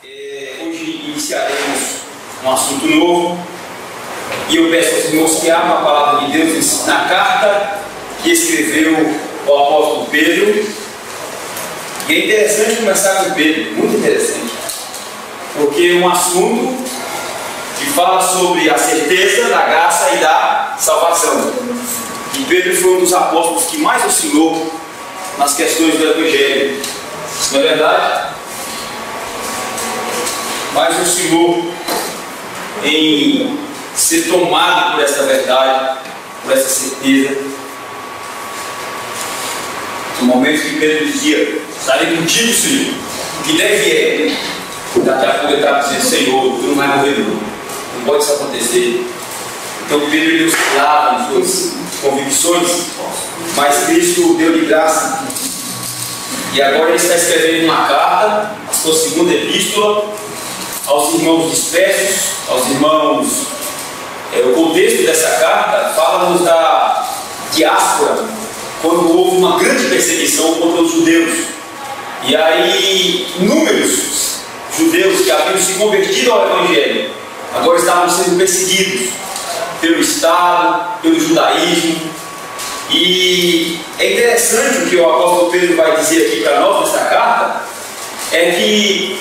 Hoje iniciaremos um assunto novo e eu peço aos irmãos que abram a palavra de Deus na carta que escreveu o apóstolo Pedro. E é interessante começar com Pedro, muito interessante, porque é um assunto que fala sobre a certeza da graça e da salvação. E Pedro foi um dos apóstolos que mais oscilou nas questões do Evangelho, não é verdade? Mais oscilou em ser tomado por essa verdade, por essa certeza. No momento que Pedro dizia: estarei contigo, Senhor, o que deve é. Daqui a pouco ele estava dizendo: Senhor, tu não vai morrer não, não pode isso acontecer. Então Pedro ele oscilava nas suas convicções, mas Cristo deu-lhe graça. E agora ele está escrevendo uma carta, a sua segunda epístola, aos irmãos dispersos, aos irmãos. O contexto dessa carta fala-nos da diáspora, quando houve uma grande perseguição contra os judeus. E aí, inúmeros judeus que haviam se convertido ao Evangelho agora estavam sendo perseguidos pelo Estado, pelo judaísmo. E é interessante o que o apóstolo Pedro vai dizer aqui para nós nessa carta, é que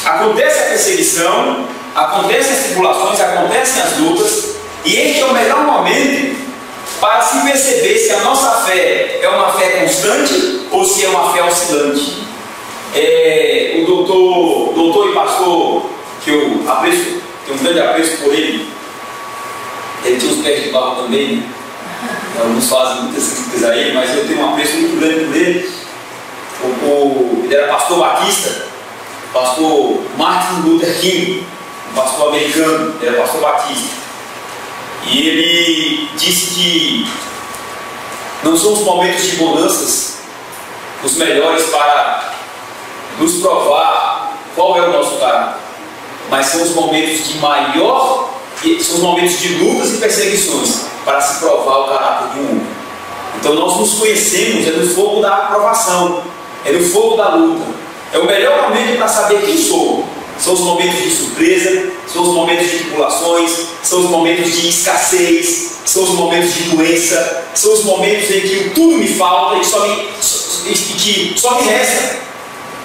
acontece a perseguição, acontecem as tribulações, acontecem as lutas, e este é o melhor momento para se perceber se a nossa fé é uma fé constante ou se é uma fé oscilante. O doutor e pastor, que eu apreço, tenho um grande apreço por ele, ele tinha uns pés de barro também, né? Alguns fazem muitas críticas a ele, mas eu tenho um apreço muito grande por ele. Ele era pastor batista, pastor Martin Luther King, um pastor americano, ele era pastor batista. E ele disse que não são os momentos de bonanças os melhores para nos provar qual é o nosso caráter, mas são os momentos de maior, são os momentos de lutas e perseguições para se provar o caráter de um homem. Então nós nos conhecemos no fogo da aprovação, no fogo da luta. É o melhor momento para saber quem sou. São os momentos de surpresa, são os momentos de tribulações, são os momentos de escassez, são os momentos de doença, são os momentos em que tudo me falta e que só me resta.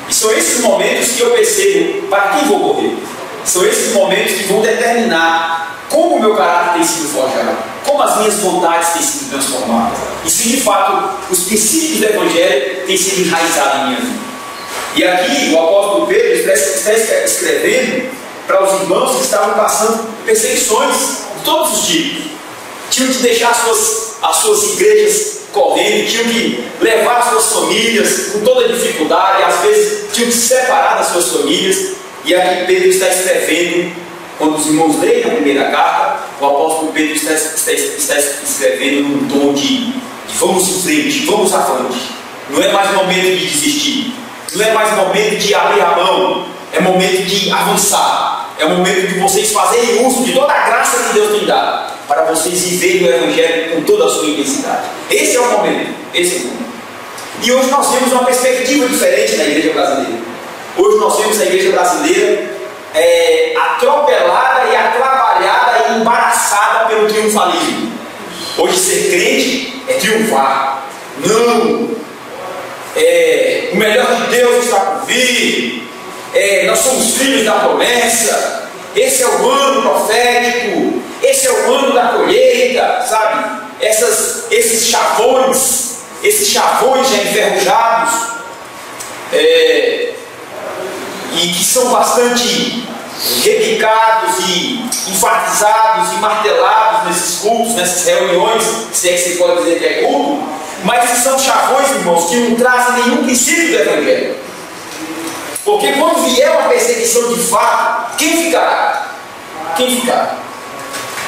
E são esses momentos que eu percebo para quem vou correr. São esses momentos que vão determinar como o meu caráter tem sido forjado, como as minhas vontades têm sido transformadas, e se de fato os princípios do Evangelho têm sido enraizados em minha vida. E aqui o apóstolo Pedro está escrevendo para os irmãos que estavam passando perseguições de todos os tipos. Tinham que deixar as suas igrejas correndo, tinham que levar as suas famílias com toda dificuldade, às vezes tinham que se separar das suas famílias. E aqui Pedro está escrevendo, quando os irmãos leem a primeira carta, o apóstolo Pedro está escrevendo num tom de vamos em frente, vamos à frente. Não é mais momento de desistir, não é mais momento de abrir a mão, é momento de avançar, é momento de vocês fazerem uso de toda a graça que Deus tem dado, para vocês viverem o Evangelho com toda a sua intensidade. Esse é o momento, esse é o momento. E hoje nós temos uma perspectiva diferente na igreja brasileira. Hoje nós temos a igreja brasileira atropelada e atrapalhada e embaraçada pelo triunfalismo. Hoje ser crente é triunfar. Não! O melhor de Deus está por vir. Nós somos filhos da promessa. Esse é o ano profético. Esse é o ano da colheita, sabe? Esses chavões já enferrujados, e que são bastante repicados e enfatizados e martelados nesses cultos, nessas reuniões, se é que você pode dizer que é culto, mas que são chavões, irmãos, que não trazem nenhum princípio do Evangelho. Porque quando vier uma perseguição de fato, quem ficará? Quem ficará?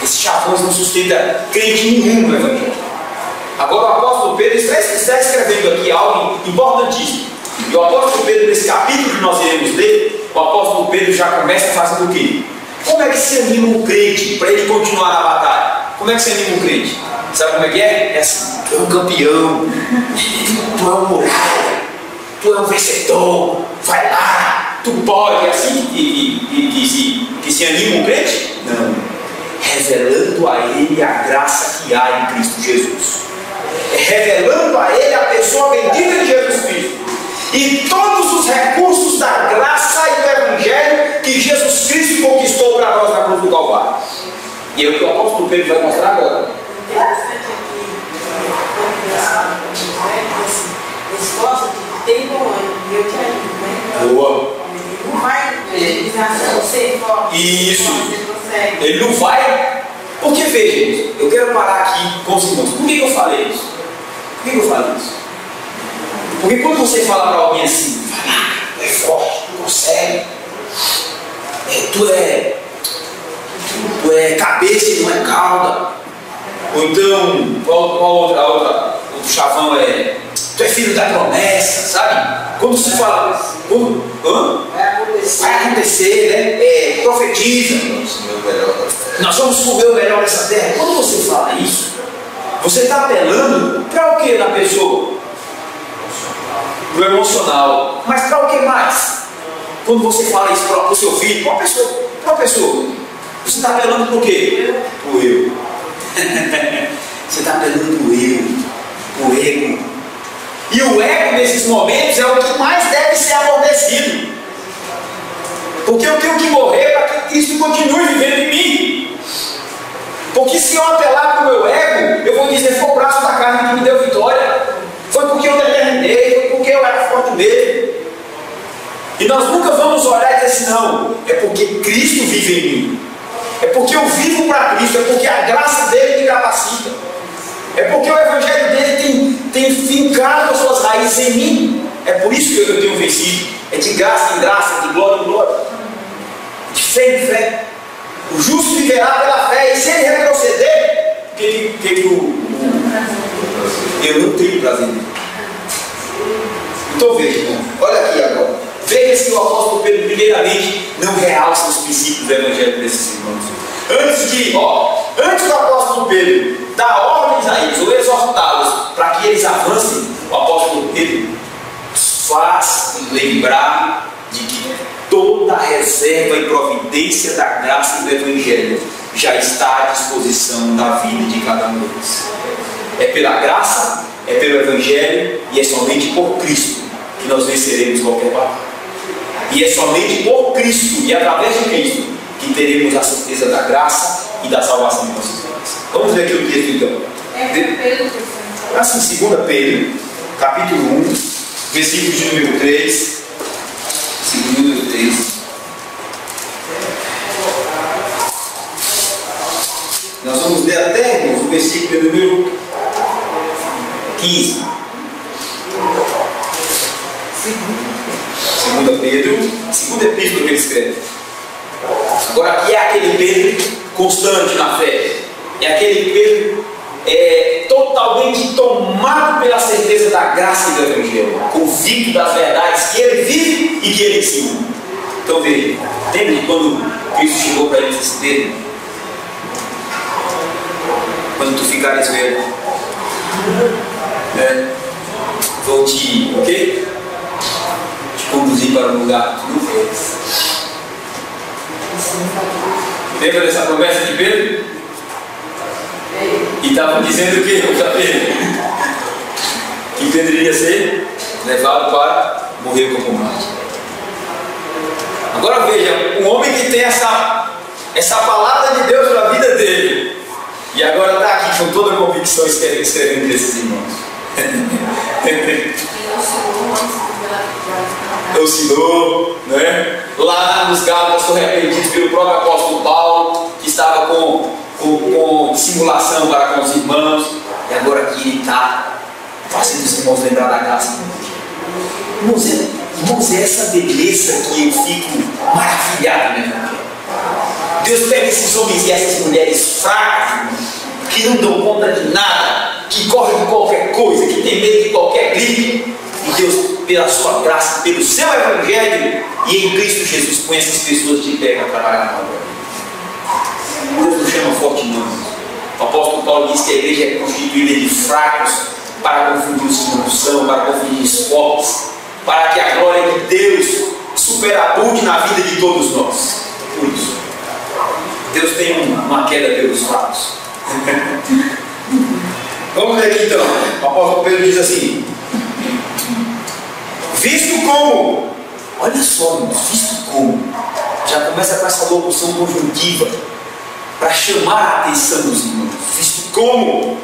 Esses chavões não sustentam crente nenhum no Evangelho. Agora o apóstolo Pedro está escrevendo aqui algo importantíssimo. E o apóstolo Pedro, nesse capítulo que nós iremos ler, o apóstolo Pedro já começa fazendo o quê? Como é que se anima um crente para ele continuar na batalha? Como é que se anima um crente? Sabe como é que é? É assim: tu é um campeão, tu é um moral, tu é um vencedor, vai lá, Tu pode, é assim que se anima um crente? Não. Revelando a ele a graça que há em Cristo Jesus. Revelando a ele a pessoa bendita de Jesus Cristo. E todos os recursos da graça e do Evangelho que Jesus Cristo conquistou para nós na cruz do Calvário. E é o que o apóstolo Pedro vai mostrar agora. Tem bom ano, e eu te ajudo, né? Boa. Não vai dizer você forte. Isso. Ele não vai. Porque veja, eu quero parar aqui com os irmãos. Por que eu falei isso? Por que eu falei isso? Porque quando você fala para alguém assim, é forte, tu consegue, tu é cabeça e não é cauda. Ou então, outro chavão é, tu é filho da promessa, sabe? Quando se fala, vai acontecer, né? Profetiza, nós vamos comer o melhor dessa terra. Quando você fala isso, você está apelando para o que na pessoa? Para o emocional. Mas para o que mais? Quando você fala isso para o seu filho, para uma pessoa, você está apelando para o quê? Para o eu. Você está apelando para o ego. E o ego nesses momentos é o que mais deve ser amortecido. Porque eu tenho que morrer para que Cristo continue vivendo em mim. Porque se eu apelar para o meu ego, eu vou dizer, foi o braço da carne que me deu vitória. Foi porque eu determinei, foi porque eu era forte mesmo. E nós nunca vamos olhar e dizer assim, não, é porque Cristo vive em mim. É porque eu vivo para Cristo, é porque a graça dele me capacita. É porque o Evangelho dele tem fincado as suas raízes em mim. É por isso que eu tenho vencido. É de graça em graça, de glória em glória. De fé em fé. O justo viverá pela fé. E se ele retroceder, eu não tenho prazer nele. Então veja, irmão, olha aqui agora. Veja se o apóstolo Pedro, primeiramente, não realça os princípios do Evangelho desses irmãos. Antes do apóstolo Pedro dar ordens a eles, ou exortá-los para que eles avancem, o apóstolo Pedro faz lembrar de que toda a reserva e providência da graça e do Evangelho já está à disposição da vida de cada um deles. É pela graça, é pelo Evangelho e é somente por Cristo que nós venceremos qualquer batalha. E é somente por Cristo e através de Cristo que teremos a certeza da graça e da salvação de nossas vidas. Vamos ver aqui o texto então. Assim, 2 Pedro, capítulo 1, versículos de número 3. 2 3. Nós vamos ler até o versículo número 15. 2 Pedro, segunda epístola que ele escreve. Agora aqui é aquele Pedro constante na fé. É aquele Pedro totalmente tomado pela certeza da graça e do Evangelho, convicto das verdades que ele vive e que ele ensina. Então veja, lembra de quando Cristo chegou para ele esse Pedro? Quando tu ficares velho, vou te conduzir para um lugar que tu não fez. Lembra dessa promessa de Pedro? E estava dizendo o que para Pedro? Que Pedro iria ser levado para morrer como mártir. Agora veja, um homem que tem essa palavra de Deus na vida dele, e agora está aqui com toda a convicção escrevendo desses irmãos. Ensinou, né? Lá nos Gálatas foi repreendido pelo próprio apóstolo Paulo, que estava com dissimulação para com os irmãos, e agora aqui ele está fazendo os irmãos lembrar da graça. Irmãos, é essa beleza que eu fico maravilhado, né? Deus pega esses homens e essas mulheres fracas, que não dão conta de nada, que correm de qualquer coisa, que tem medo de qualquer gripe, e Deus, pela sua graça, pelo seu Evangelho e em Cristo Jesus, põe essas pessoas de pé para trabalhar na obra. Deus nos chama forte, não. O apóstolo Paulo diz que a igreja é constituída de fracos para confundir os que não são, para confundir os fortes, para que a glória de Deus superabude na vida de todos nós. Por isso, Deus tem uma queda pelos fracos. Vamos ver aqui então. O apóstolo Pedro diz assim: visto como, olha só, visto como, já começa com essa locução conjuntiva para chamar a atenção dos irmãos. Visto como,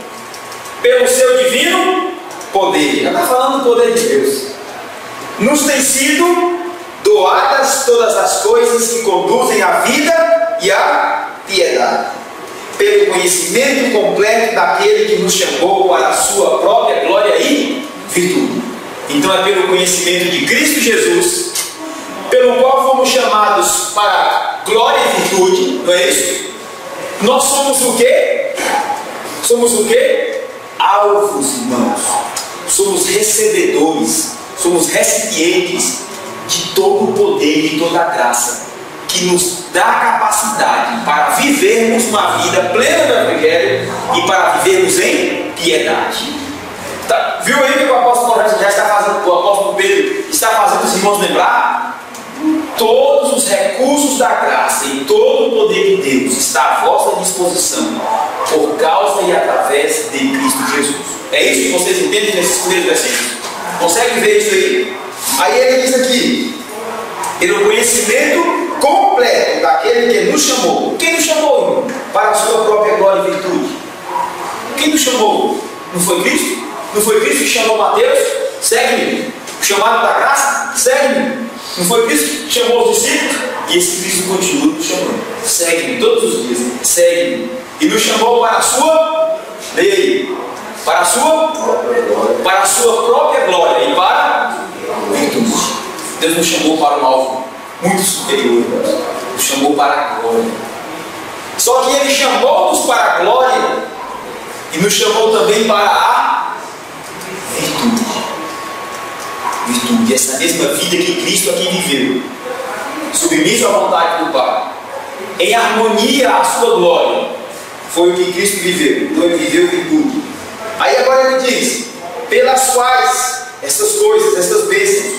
pelo seu divino poder, já está falando do poder de Deus, nos tem sido doadas todas as coisas que conduzem à vida e à piedade, pelo conhecimento completo daquele que nos chamou para a sua própria glória e virtude. Então é pelo conhecimento de Cristo Jesus, pelo qual fomos chamados para glória e virtude, não é isso? Nós somos o quê? Somos o quê? Alvos, irmãos. Somos recebedores, somos recipientes de todo o poder e toda a graça que nos dá a capacidade para vivermos uma vida plena do Evangelho e para vivermos em piedade. Tá, viu aí que o apóstolo já está fazendo, o apóstolo Pedro está fazendo os irmãos lembrar? Todos os recursos da graça e todo o poder de Deus está à vossa disposição por causa e através de Cristo Jesus. É isso que vocês entendem nesses primeiros versículos? Conseguem ver isso aí? Aí ele diz aqui: pelo conhecimento completo daquele que nos chamou. Quem nos chamou, irmão? Para a sua própria glória e virtude. Quem nos chamou? Não foi Cristo? Não foi Cristo que chamou Mateus? Segue-me. O chamado da graça? Segue-me. Não foi Cristo que chamou os discípulos? E esse Cristo continua nos chamando. Segue-me todos os dias. Segue-me. E nos chamou para a sua, leia aí, para a sua própria glória e para virtude. Deus nos chamou para um alvo muito superior. Nos chamou para a glória. Só que Ele chamou-nos para a glória e nos chamou também para a virtude. Virtude, essa mesma vida que Cristo aqui viveu, submisso à vontade do Pai, em harmonia à sua glória, foi o que Cristo viveu. Então Ele viveu virtude. Aí agora Ele diz: pelas quais essas coisas, essas bênçãos,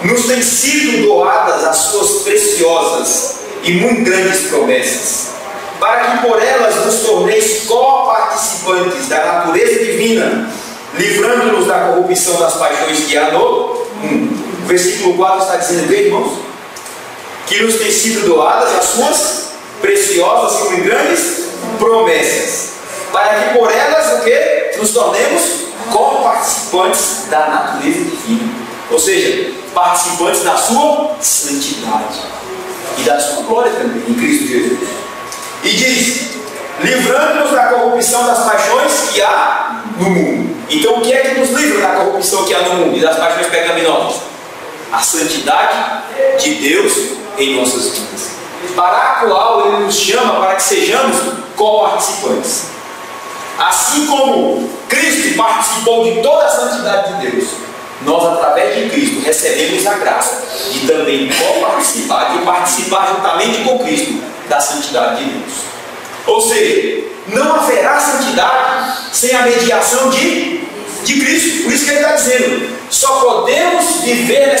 nos têm sido doadas as suas preciosas e muito grandes promessas, para que por elas nos torneis co-participantes da natureza divina, livrando-nos da corrupção das paixões que há no mundo. O versículo 4 está dizendo, irmãos, que nos têm sido doadas as suas preciosas e muito grandes promessas, para que por elas o que? Nos tornemos co-participantes da natureza divina, ou seja, participantes da sua santidade e da sua glória também em Cristo Jesus. E diz: livrando-nos da corrupção das paixões que há no mundo. Então o que é que nos livra da corrupção que há no mundo e das paixões pecaminosas? A santidade de Deus em nossas vidas, para a qual Ele nos chama para que sejamos co-participantes. Assim como Cristo participou de toda a santidade de Deus, nós, através de Cristo, recebemos a graça de também co-participar, de participar juntamente com Cristo da santidade de Deus. Ou seja, não haverá santidade sem a mediação de Cristo. Por isso que ele está dizendo: só podemos viver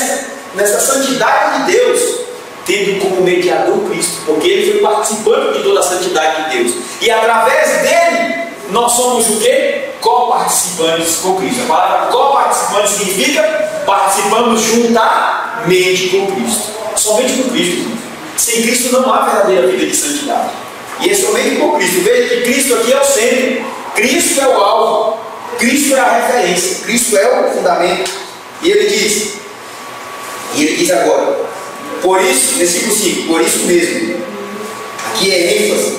nessa santidade de Deus tendo como mediador Cristo, porque Ele foi participante de toda a santidade de Deus. E através dele, nós somos o quê? Co-participantes com Cristo. A palavra co-participante significa participamos juntamente com Cristo. Somente com Cristo. Sem Cristo não há verdadeira vida de santidade. E é somente com Cristo. Veja que Cristo aqui é o centro. Cristo é o alvo. Cristo é a referência. Cristo é o fundamento. E ele diz agora: por isso, versículo 5, por isso mesmo, aqui é ênfase,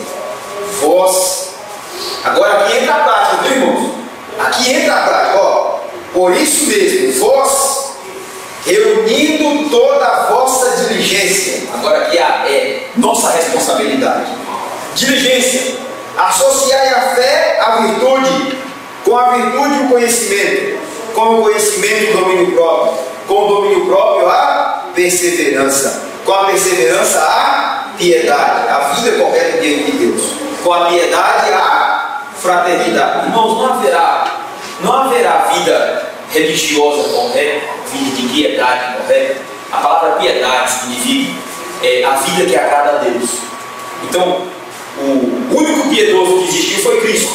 vós. Agora aqui entra a prática, viu, irmãos? Aqui entra a prática, ó. Por isso mesmo, vós, reunindo toda a vossa diligência, agora aqui é nossa responsabilidade. Diligência, associai a fé à virtude, com a virtude o conhecimento, com o conhecimento o domínio próprio, com o domínio próprio a perseverança, com a perseverança a piedade, a vida correta diante de Deus, com a piedade a fraternidade. Irmãos, não haverá vida religiosa correta, vida de piedade correta, A palavra piedade significa a vida que agrada a Deus. Então, o único piedoso que existiu foi Cristo,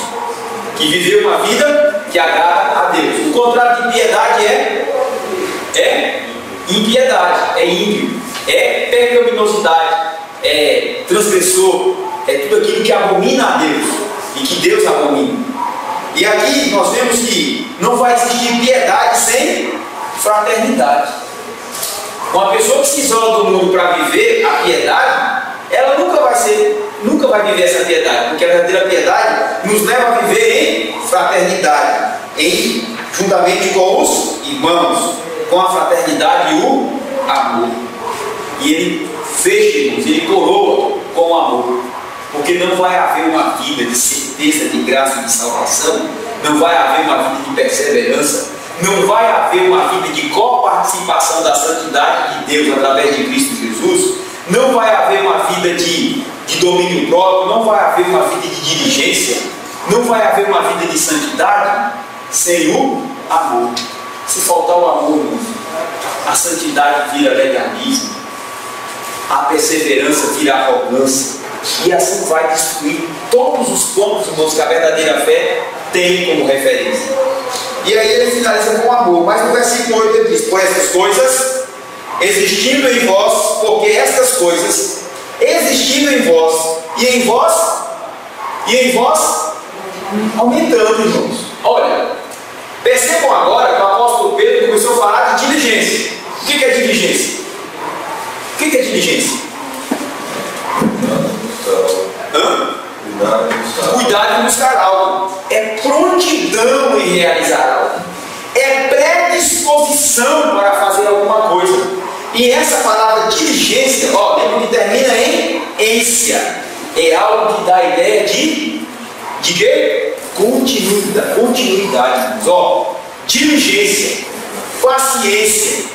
que viveu uma vida que agrada a Deus. O contrário de piedade é impiedade, é ímpio, é pecaminosidade, é transgressor, é tudo aquilo que abomina a Deus e que Deus abomina. E aqui nós vemos que não vai existir piedade sem fraternidade. Uma pessoa que se isola do mundo para viver a piedade, ela nunca vai viver essa piedade, porque a verdadeira piedade nos leva a viver em fraternidade, juntamente com os irmãos, com a fraternidade e o amor. E ele fecha, irmãos, ele coroa com o amor, porque não vai haver uma vida de certeza, de graça e de salvação, não vai haver uma vida de perseverança, não vai haver uma vida de coparticipação da santidade de Deus através de Cristo Jesus, não vai haver uma vida de domínio próprio, não vai haver uma vida de diligência, não vai haver uma vida de santidade sem o amor. Se faltar o amor, a santidade vira legalismo, a perseverança vira arrogância, e assim vai destruir todos os pontos, irmãos, que a verdadeira fé tem como referência. E aí ele finaliza com o amor, mas no versículo 8 ele diz: por essas coisas existindo em vós, porque estas coisas existindo em vós, e em vós aumentando, irmãos. Olha, percebam agora que o apóstolo Pedro começou a falar de diligência. O que é diligência? O que é diligência? Cuidar de buscar algo. É prontidão em realizar algo. É predisposição para fazer alguma coisa. E essa palavra diligência, lembra que termina em ência. É algo que dá a ideia de quê? Continuidade. Diligência, paciência.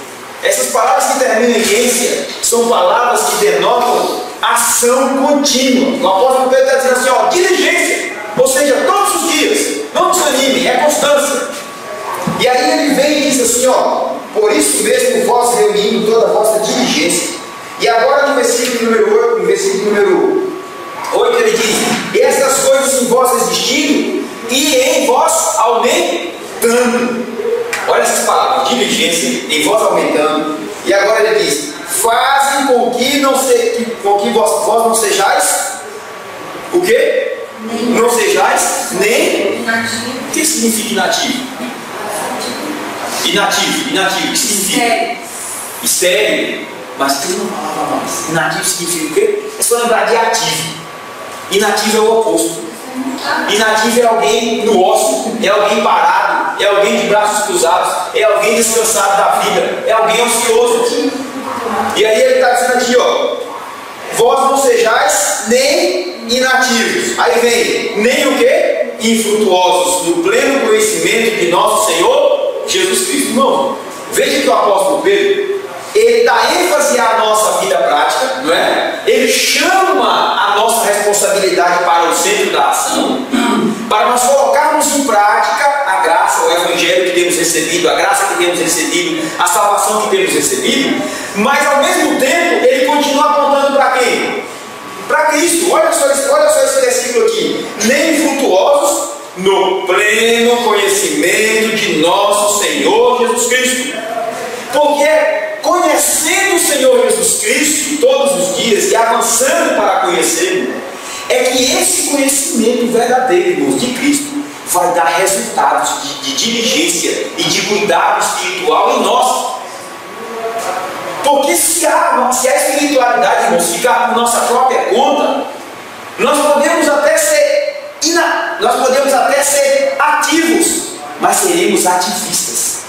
Essas palavras que terminam em ência são palavras que denotam ação contínua. O apóstolo Pedro está dizendo assim, diligência, ou seja, todos os dias, não desanime, é constância. E aí ele vem e diz assim, por isso mesmo vós reunindo toda a vossa diligência. E agora no versículo número 8 ele diz: e estas coisas em vós existindo e em vós aumentando. Olha essas palavras, diligência, em vós aumentando. E agora ele diz: fazem com que vós não sejais o quê? Não sejais nem inativo. O que significa inativo? Inativo, o que significa? Estéril. Mas tem uma palavra mais. Inativo significa o quê? É só lembrar de ativo. Inativo é o oposto. Inativo é alguém no ócio, é alguém parado, é alguém de braços cruzados, é alguém descansado da vida, é alguém ansioso. E aí ele está dizendo aqui, vós não sejais nem inativos. Aí vem, nem o quê? Infrutuosos, no pleno conhecimento de nosso Senhor Jesus Cristo. Irmão, veja que o apóstolo Pedro, ele dá ênfase à nossa vida prática, não é? Ele chama a nossa responsabilidade para o centro da ação, para nós colocarmos em prática a graça, o evangelho que temos recebido, a graça que temos recebido, a salvação que temos recebido, mas ao mesmo tempo ele continua apontando para quem? Para Cristo. Olha só esse versículo aqui: nem infrutuosos no pleno conhecimento de nosso Senhor Jesus Cristo. Porque conhecendo o Senhor Jesus Cristo todos os dias e avançando para conhecê-lo, é que esse conhecimento verdadeiro, irmãos, de Cristo vai dar resultados de diligência e de cuidado espiritual em nós. Porque se a espiritualidade, irmãos, ficar por nossa própria conta, nós podemos até ser ativos, mas seremos ativistas.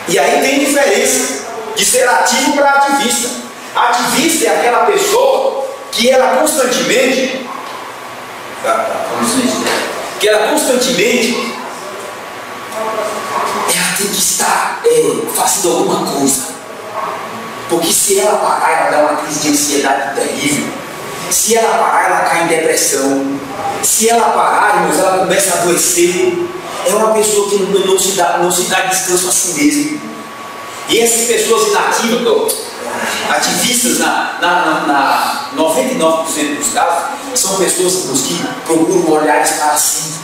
E aí tem diferença de ser ativo para ativista. Ativista é aquela pessoa que ela constantemente ela tem que estar fazendo alguma coisa. Porque se ela parar, ela dá uma crise de ansiedade terrível. Se ela parar, ela cai em depressão. Se ela parar, irmãos, ela começa a adoecer. É uma pessoa que não se dá descanso a si mesma. E essas pessoas inativas, ativistas, na 99% dos casos, são pessoas que procuram olhares para si.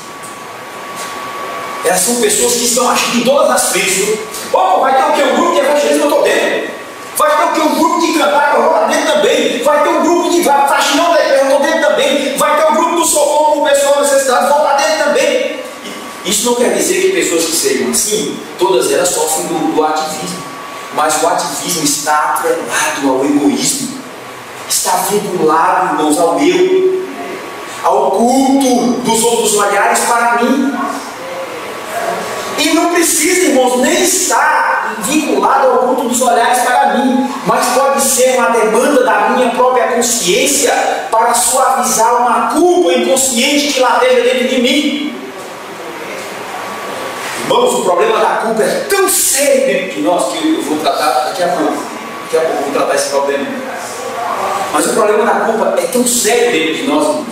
Elas são pessoas que estão agindo em todas as frentes. Opa, vai ter o que? Um grupo de evangelismo, eu estou dentro. Vai ter o que? Um grupo de cantar, eu vou lá dentro também. Vai ter um grupo de faxinão da igreja, eu estou dentro também. Vai ter um grupo do socorro para o pessoal necessitado, vou lá dentro também. Isso não quer dizer que pessoas que sejam assim, todas elas sofrem do ativismo. Mas o ativismo está atrelado ao egoísmo. Está vinculado, irmãos, ao eu. Ao culto dos outros olhares para mim. E não precisa, irmãos, nem estar vinculado ao culto dos olhares para mim, mas pode ser uma demanda da minha própria consciência para suavizar uma culpa inconsciente que lateja dentro de mim. Irmãos, o problema da culpa é tão sério dentro de nós que eu vou tratar daqui a pouco. Daqui a pouco eu vou tratar esse problema. Mas o problema da culpa é tão sério dentro de nós, irmãos,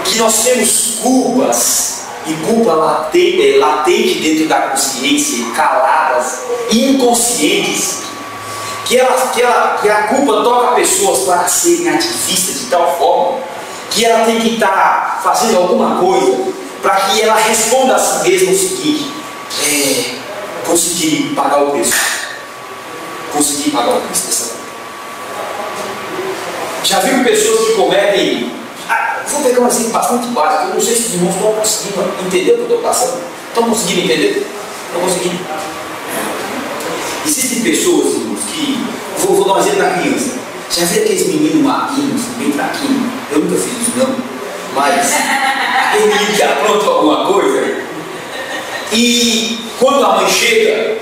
que nós temos culpas. E culpa latente dentro da consciência, caladas, inconscientes, que a culpa toca pessoas para serem ativistas de tal forma que ela tem que estar fazendo alguma coisa para que ela responda a si mesma o seguinte: conseguir pagar o preço. Conseguir pagar o preço dessa culpa. Já viu pessoas que cometem. Vou pegar um exemplo bastante básico. Eu não sei se os irmãos estão conseguindo entender o que eu estou passando. Estão conseguindo entender? Estão conseguindo? Existem pessoas, irmãos, que. Vou dar um exemplo da criança. Já viu aqueles meninos maquinhos, bem fraquinhos? Eu nunca fiz isso, não. Mas aquele menino que apronta alguma coisa. E quando a mãe chega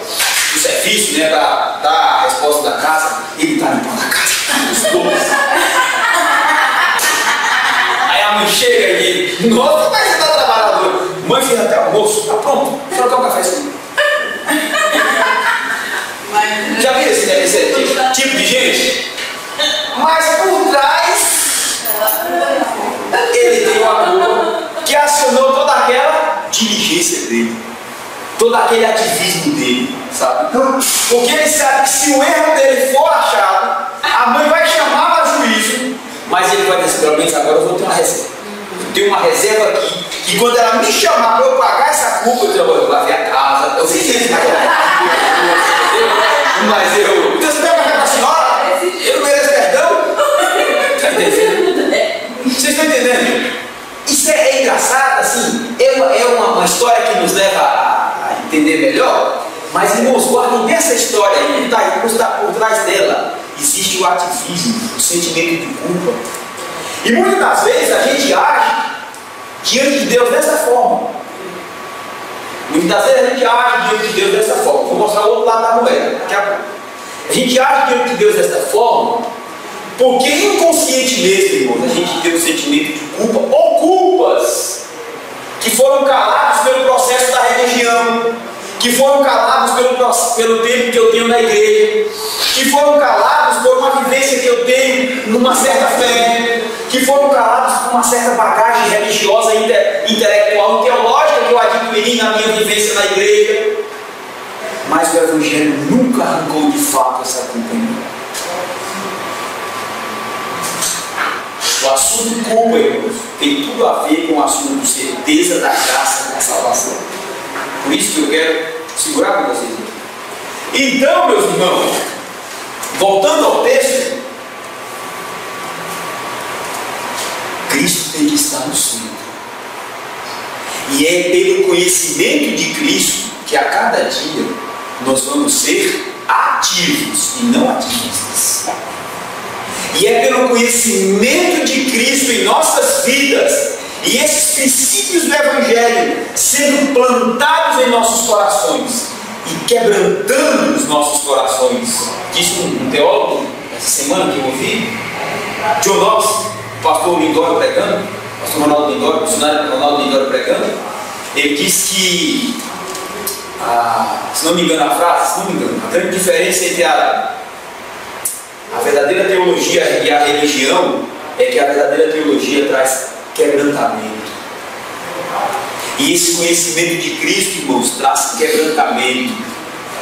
do serviço, né, para dar a resposta da casa, ele está limpando a casa, os povos. A mãe chega e nossa, mas você está trabalhador. Mãe, fiz até almoço, está pronto. Vou trocar um café assim. Já viu esse tipo de gente? Mas por trás, ele tem uma culpa que acionou toda aquela diligência dele, todo aquele ativismo dele, sabe? Porque ele sabe que se o erro dele for achado, a mãe vai chamar para juízo. Mas ele vai dizer, pelo menos agora eu vou ter uma reserva. Eu tenho uma reserva aqui, que quando ela me chamar para eu pagar essa culpa, eu lavei a casa, eu fiz isso, mas eu. Então você vai pagar para a senhora? Eu não mereço perdão? Está entendendo? Vocês estão entendendo? Isso é engraçado, assim, é uma história que nos leva a entender melhor, mas irmãos, guardem dessa história aí, está por trás dela. Existe o ativismo, o sentimento de culpa. E muitas das vezes a gente age diante de Deus dessa forma. Muitas das vezes a gente age diante de Deus dessa forma. Vou mostrar o outro lado da moeda daqui a pouco. A gente age diante de Deus dessa forma porque inconsciente mesmo, irmãos, a gente tem um sentimento de culpa ou culpas que foram calados pelo processo da religião, que foram calados pelo tempo que eu tenho na igreja, que foram calados por uma vivência que eu tenho numa certa fé, que foram calados por uma certa bagagem religiosa, intelectual e teológica que eu adquiri na minha vivência na igreja. Mas o Evangelho nunca arrancou de fato essa culpa em mim. O assunto culpa, irmãos, tem tudo a ver com o assunto certeza da graça da salvação. Por isso que eu quero segurar com vocês aqui. Então, meus irmãos, voltando ao texto, Cristo tem que estar no centro. E é pelo conhecimento de Cristo que a cada dia nós vamos ser ativos e não ativistas. E é pelo conhecimento de Cristo em nossas vidas e esses princípios do Evangelho sendo plantados em nossos corações e quebrantando os nossos corações. Disse um teólogo essa semana que eu ouvi, John Knox, pastor Lindório pregando, pastor Ronaldo Lindório, missionário Ronaldo Lindório pregando, ele disse que, se não me engano a frase, a grande diferença entre a verdadeira teologia e a religião é que a verdadeira teologia traz quebrantamento. E esse conhecimento de Cristo, irmãos, traz quebrantamento.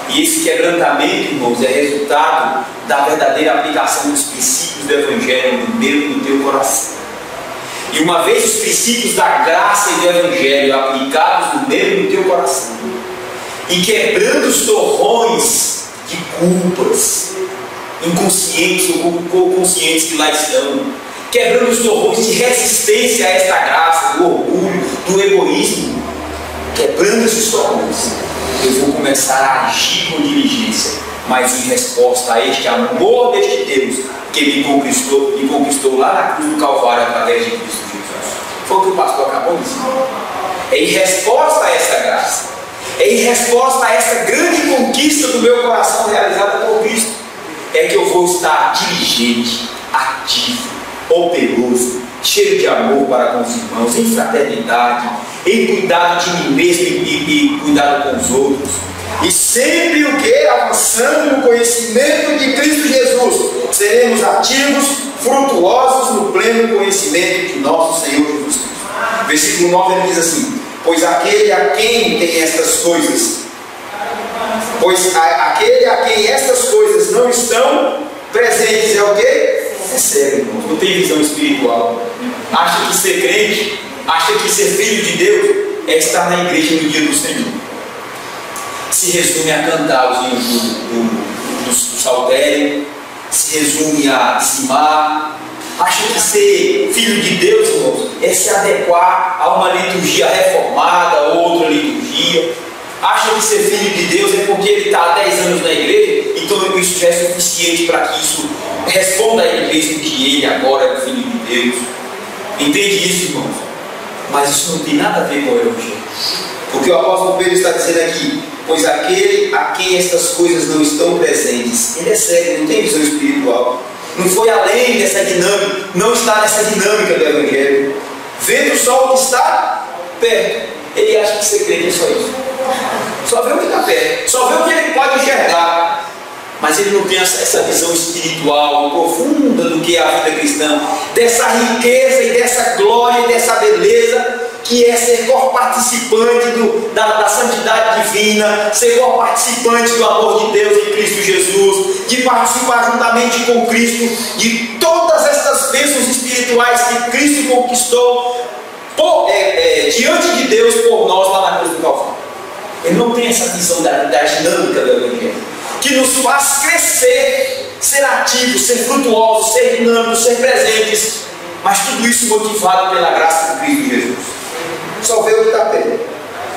E esse quebrantamento, irmãos, é resultado da verdadeira aplicação dos princípios do Evangelho no meio do teu coração. E uma vez os princípios da graça e do Evangelho aplicados no meio do teu coração, e quebrando os torrões de culpas, inconscientes ou conscientes que lá estão, quebrando os torrões de resistência a esta graça, do orgulho, do egoísmo, quebrando esses torrões, eu vou começar a agir com diligência, mas em resposta a este amor deste Deus que me conquistou lá na cruz do Calvário através de Cristo Jesus. Foi o que o pastor acabou de dizer. É em resposta a essa graça, é em resposta a essa grande conquista do meu coração realizada por Cristo, é que eu vou estar diligente, ativo, operoso, cheio de amor para com os irmãos, em fraternidade, em cuidado de mim mesmo e cuidado com os outros. E sempre o que? Avançando no conhecimento de Cristo Jesus, seremos ativos, frutuosos no pleno conhecimento de nosso Senhor Jesus Cristo. Versículo 9 ele diz assim: pois aquele a quem tem estas coisas, aquele a quem estas coisas não estão presentes é o que? É cego, irmão. Não tem visão espiritual. Acha que ser crente, acha que ser filho de Deus é estar na igreja no dia do Senhor. Se resume a cantar os hinos do saltério, se resume a dizimar. Acha que ser filho de Deus, irmãos, é se adequar a uma liturgia reformada, outra liturgia. Acha que ser filho de Deus é porque ele está há 10 anos na igreja, então isso já é suficiente para que isso responda à igreja que ele agora é filho de Deus. Entende isso, irmãos? Mas isso não tem nada a ver com o Evangelho. Porque o apóstolo Pedro está dizendo aqui: pois aquele a quem estas coisas não estão presentes, ele é cego, não tem visão espiritual. Não foi além dessa dinâmica, não está nessa dinâmica do Evangelho. Vendo só o que está perto, ele acha que ser crente é só isso. Só vê o que está perto, só vê o que ele pode enxergar. Mas ele não tem essa visão espiritual profunda do que é a vida cristã, dessa riqueza e dessa glória e dessa beleza que é ser co-participante da santidade divina, ser co-participante do amor de Deus em Cristo Jesus, de participar juntamente com Cristo de todas estas bênçãos espirituais que Cristo conquistou diante de Deus por nós lá na cruz do Calvário. Ele não tem essa visão da dinâmica do Evangelho, que nos faz crescer, ser ativos, ser frutuosos, ser dinâmicos, ser presentes, mas tudo isso motivado pela graça de Cristo Jesus. Só vê o que está perto,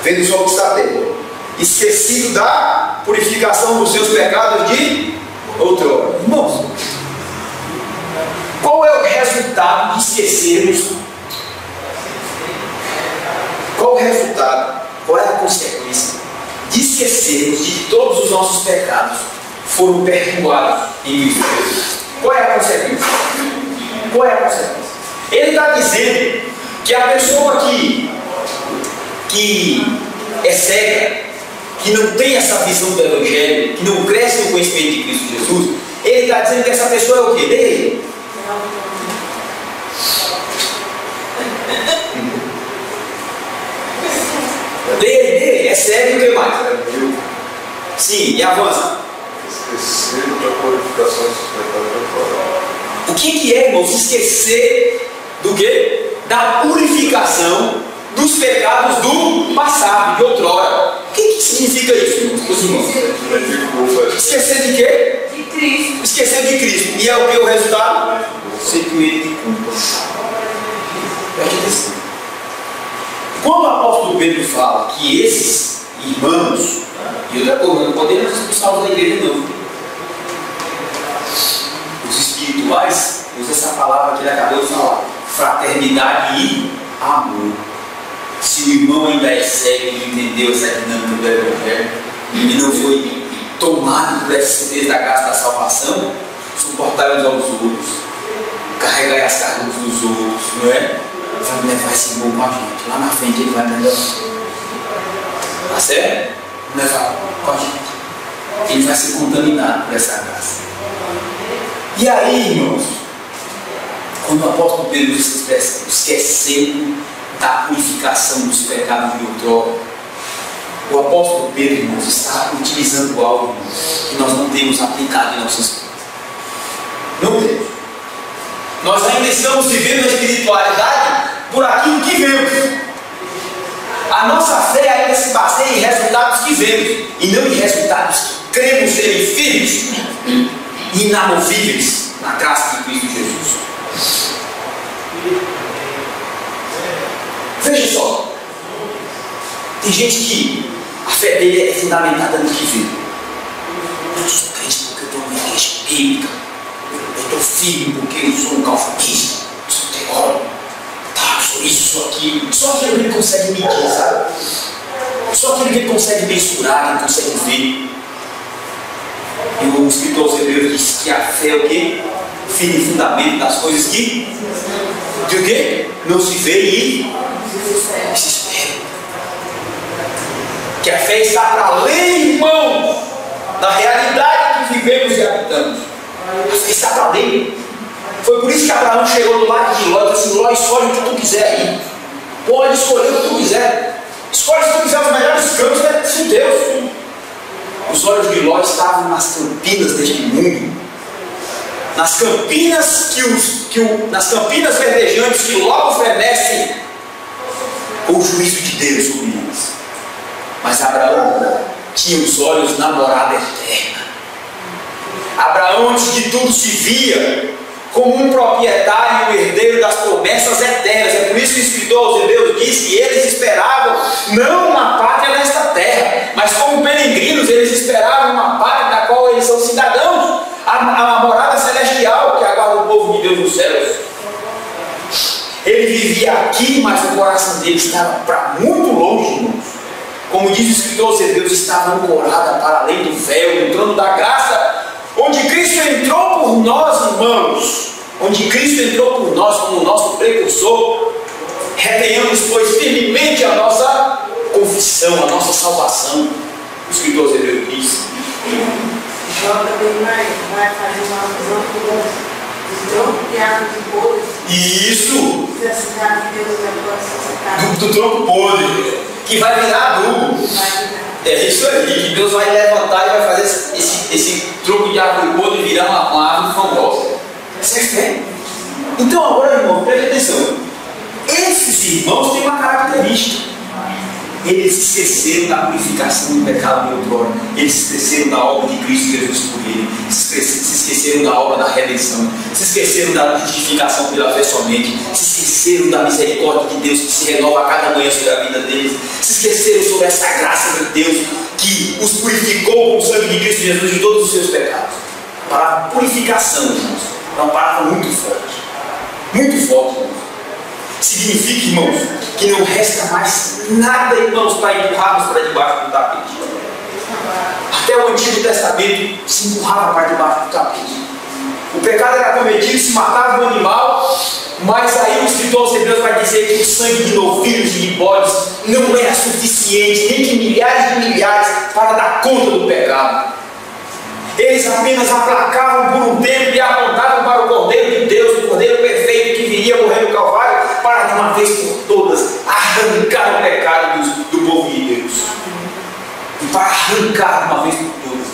vendo só o que está perto, esquecido da purificação dos seus pecados de outrora. Irmãos, qual é o resultado de esquecermos? Qual é o resultado? Qual é a consequência de esquecermos de que todos os nossos pecados foram perdoados em Cristo Jesus? Qual é a consequência? Qual é a consequência? Ele está dizendo que a pessoa que é cega, que não tem essa visão do Evangelho, que não cresce no conhecimento de Cristo Jesus, ele está dizendo que essa pessoa é o quê? Dele. Dele, é cego e o que mais? Sim, e avança. Esquecer da purificação dos pecados. O que é, irmãos, esquecer do quê? Da purificação dos pecados do passado, de outrora. O que significa isso, irmãos? Esquecer de quê? De Cristo. Esquecer de Cristo. E é o que o resultado? Sentimento de culpa. Quando o apóstolo Pedro fala que esses irmãos, e outra coisa, não podemos expulsá-los da igreja não. Os espirituais, usa essa palavra que ele acabou de falar: fraternidade e amor. Se o irmão ainda é cego e não entendeu essa dinâmica do Evangelho, e não foi tomado por essa certeza da graça da salvação, suportar uns aos outros, carregar as cargas dos outros, não é? Vai levar esse irmão com a gente, lá na frente ele vai melhorar. Tá certo? Levar com a gente. Ele vai ser contaminado por essa graça. E aí, irmãos, quando o apóstolo Pedro se expressa esquecendo da purificação dos pecados de outrora, O apóstolo Pedro, irmãos, está utilizando algo, irmãos, que nós não temos aplicado em nossas vidas. Não temos. Nós ainda estamos vivendo a espiritualidade por aquilo que vemos. A nossa fé ainda se baseia em resultados que vemos e não em resultados que cremos serem firmes e inamovíveis na graça de Cristo Jesus. Veja só, tem gente que a fé dele é fundamentada no que vê. Eu sou crente porque eu estou numa igreja bíblica, eu estou firme porque eu sou um calvinista, sou teólogo, tá, sou isso, sou aquilo. Só aquilo que ele consegue medir, sabe? Só aquilo que ele consegue mensurar, que ele consegue ver. E o escritor aos Hebreus diz que a fé é o quê? Firme fundamento das coisas que de o quê? Não se vê e se espera. Que a fé está para além, irmão, da realidade que vivemos e habitamos. A fé está para além. Foi por isso que Abraão chegou do lado de Ló e disse: Ló, escolhe o que tu quiser aí. Pode escolher o que tu quiser. Escolhe se tu quiser os melhores campos de Deus. Os olhos de Ló estavam nas campinas deste mundo. Nas campinas nas campinas verdejantes que logo fenecem o juízo de Deus sobre eles. Mas Abraão tinha os olhos na morada eterna. Abraão, antes de tudo, se via como um proprietário e um herdeiro das promessas eternas. É por isso que o escritor aos Hebreus diz que eles esperavam não uma pátria nesta terra, mas como peregrinos, eles esperavam uma pátria da qual eles são cidadãos, a morada celestial que aguarda o povo de Deus nos céus. Ele vivia aqui, mas o coração dele estava para muito longe, irmãos. Como diz o escritor aos Hebreus, estava ancorada para além do véu, no trono da graça, onde Cristo entrou por nós, irmãos. Onde Cristo entrou por nós como nosso precursor. Retenhamos, pois, firmemente a nossa confissão, a nossa salvação. O escritor aos Hebreus diz. João também vai fazer uma alusão dos troncos de árvores podres. Isso! Do Do tronco podre, que vai virar adubo. É isso aí, que Deus vai levantar e vai fazer esse tronco de árvore podre virar uma árvore famosa. Isso é fé. Então agora, irmão, preste atenção. Esses irmãos têm uma característica. Eles se esqueceram da purificação do pecado de outrora. Eles se esqueceram da obra de Cristo Jesus por ele. Se esqueceram da obra da redenção. Se esqueceram da justificação pela fé somente. Se esqueceram da misericórdia de Deus que se renova a cada manhã sobre a vida deles. Se esqueceram sobre essa graça de Deus que os purificou com o sangue de Cristo Jesus de todos os seus pecados. A palavra purificação, irmãos, é uma palavra muito forte. Muito forte, irmãos. Significa, irmãos, que não resta mais nada, irmãos, para empurrarmos para debaixo do tapete. Até o Antigo Testamento se empurrava para debaixo do tapete. O pecado era cometido, se matava o animal, mas aí o escritor aos Hebreus vai dizer que o sangue de novilhos e de bodes não era suficiente, nem que milhares de milhares, para dar conta do pecado. Eles apenas aplacavam por um tempo e apontavam para o Cordeiro de Deus, o Cordeiro perfeito que viria morrer no Calvário, para de uma vez por todas arrancar o pecado do povo de Deus. E para arrancar de uma vez por todas,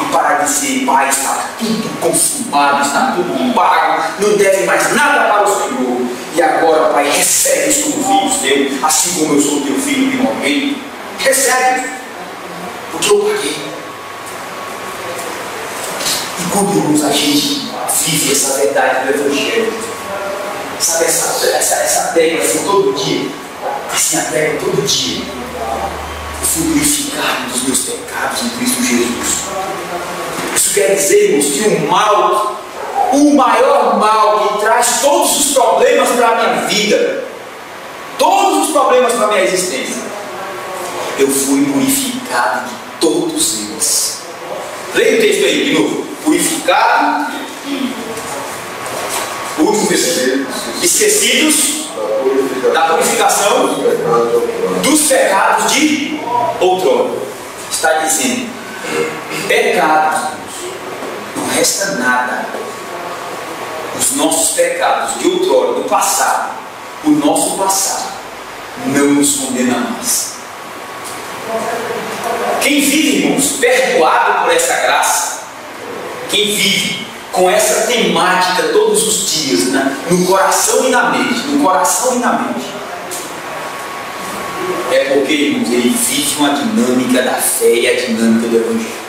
e para dizer: Pai, está tudo consumado, está tudo pago, não deve mais nada para o Senhor. E agora, Pai, recebe-os como filhos teus, assim como eu sou teu filho de momento. Recebe-os, porque eu paguei. E quando, irmãos, a gente vive essa verdade do Evangelho, sabe, essa pega assim todo dia, assim a pega todo dia, eu fui purificado dos meus pecados em Cristo Jesus. Isso quer dizer, irmãos, que o maior mal que traz todos os problemas para a minha vida, todos os problemas para a minha existência, eu fui purificado de todos eles. Leia o texto aí de novo. Purificado, o último versículo, esquecidos da purificação dos pecados de outrora. Está dizendo: pecados, não resta nada. Os nossos pecados de outrora, do passado, o nosso passado, não nos condena mais. Quem vive, irmãos, perdoado por essa graça, quem vive com essa temática todos os dias, né? No coração e na mente, é porque, irmãos, ele vive uma dinâmica da fé e a dinâmica do Evangelho.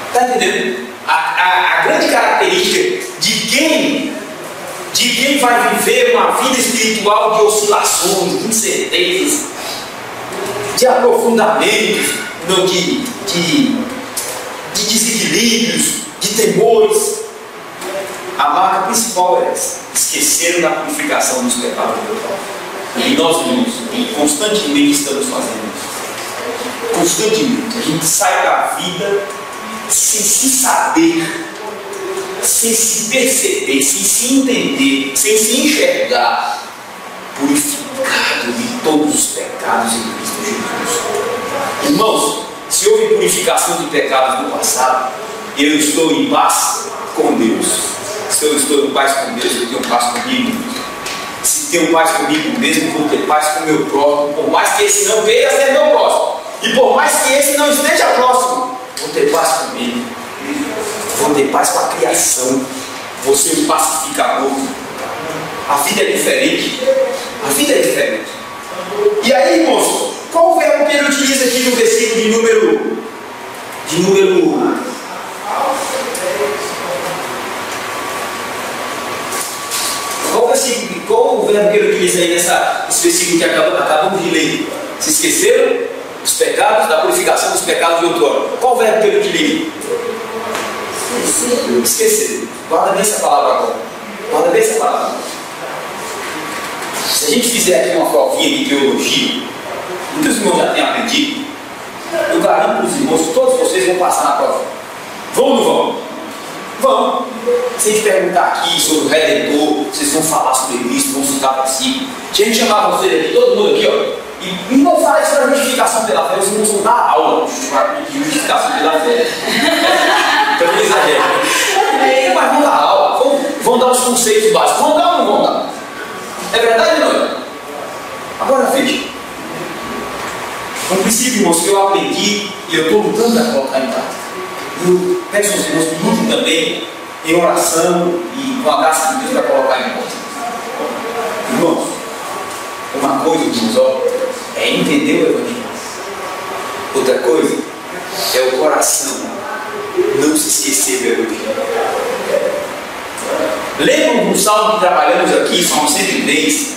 Está entendendo? A grande característica de quem vai viver uma vida espiritual de oscilações, de incertezas, de aprofundamentos, de desequilíbrios, de temores, a marca principal é essa: esqueceram da purificação dos pecados do pecado. E nós, irmãos, constantemente estamos fazendo isso. Constantemente. A gente sai da vida sem se saber, sem se perceber, sem se entender, sem se enxergar purificado de todos os pecados em Cristo Jesus. Irmãos, se houve purificação de pecados no passado, eu estou em paz com Deus. Se eu estou em paz com Deus, eu tenho paz comigo. Se tenho paz comigo mesmo, vou ter paz com o meu próximo, por mais que esse não queira ser meu próximo, e por mais que esse não esteja próximo, vou ter paz comigo, vou ter paz com a criação, vou ser um pacificador. A vida é diferente, E aí, irmãos, qual o verbo que ele utiliza aqui no versículo de número qual o verbo que ele utiliza aí nesse versículo que acabamos de ler? Se esqueceram dos pecados, da purificação dos pecados de outrora. Qual o verbo que ele utiliza? Esquecer. Guarda bem essa palavra agora. Se a gente fizer aqui uma provinha de teologia, muitos irmãos já têm aprendido, eu garanto para os irmãos que todos vocês vão passar na prova. Vão ou não vão? Vão. Se a gente perguntar aqui sobre o Redentor, vocês vão falar sobre Cristo, vão citar versículo. Se a gente chamar vocês aqui, todo mundo aqui, ó, e não falar isso para justificação pela fé, vocês vão dar aula de justificação pela fé. Então não exagero. Mas vão dar aula, vão dar os conceitos básicos. Vão dar ou não vão dar? É verdade ou não é? Agora veja. Um princípio, irmãos, que eu aprendi e eu estou lutando para colocar em prática. Eu peço aos irmãos que lutem também em oração e com a graça de Deus para colocar em prática. Irmãos, uma coisa, irmãos, é entender o Evangelho. Outra coisa é o coração não se esquecer do Evangelho. Lembram do salmo que trabalhamos aqui, Salmo 103?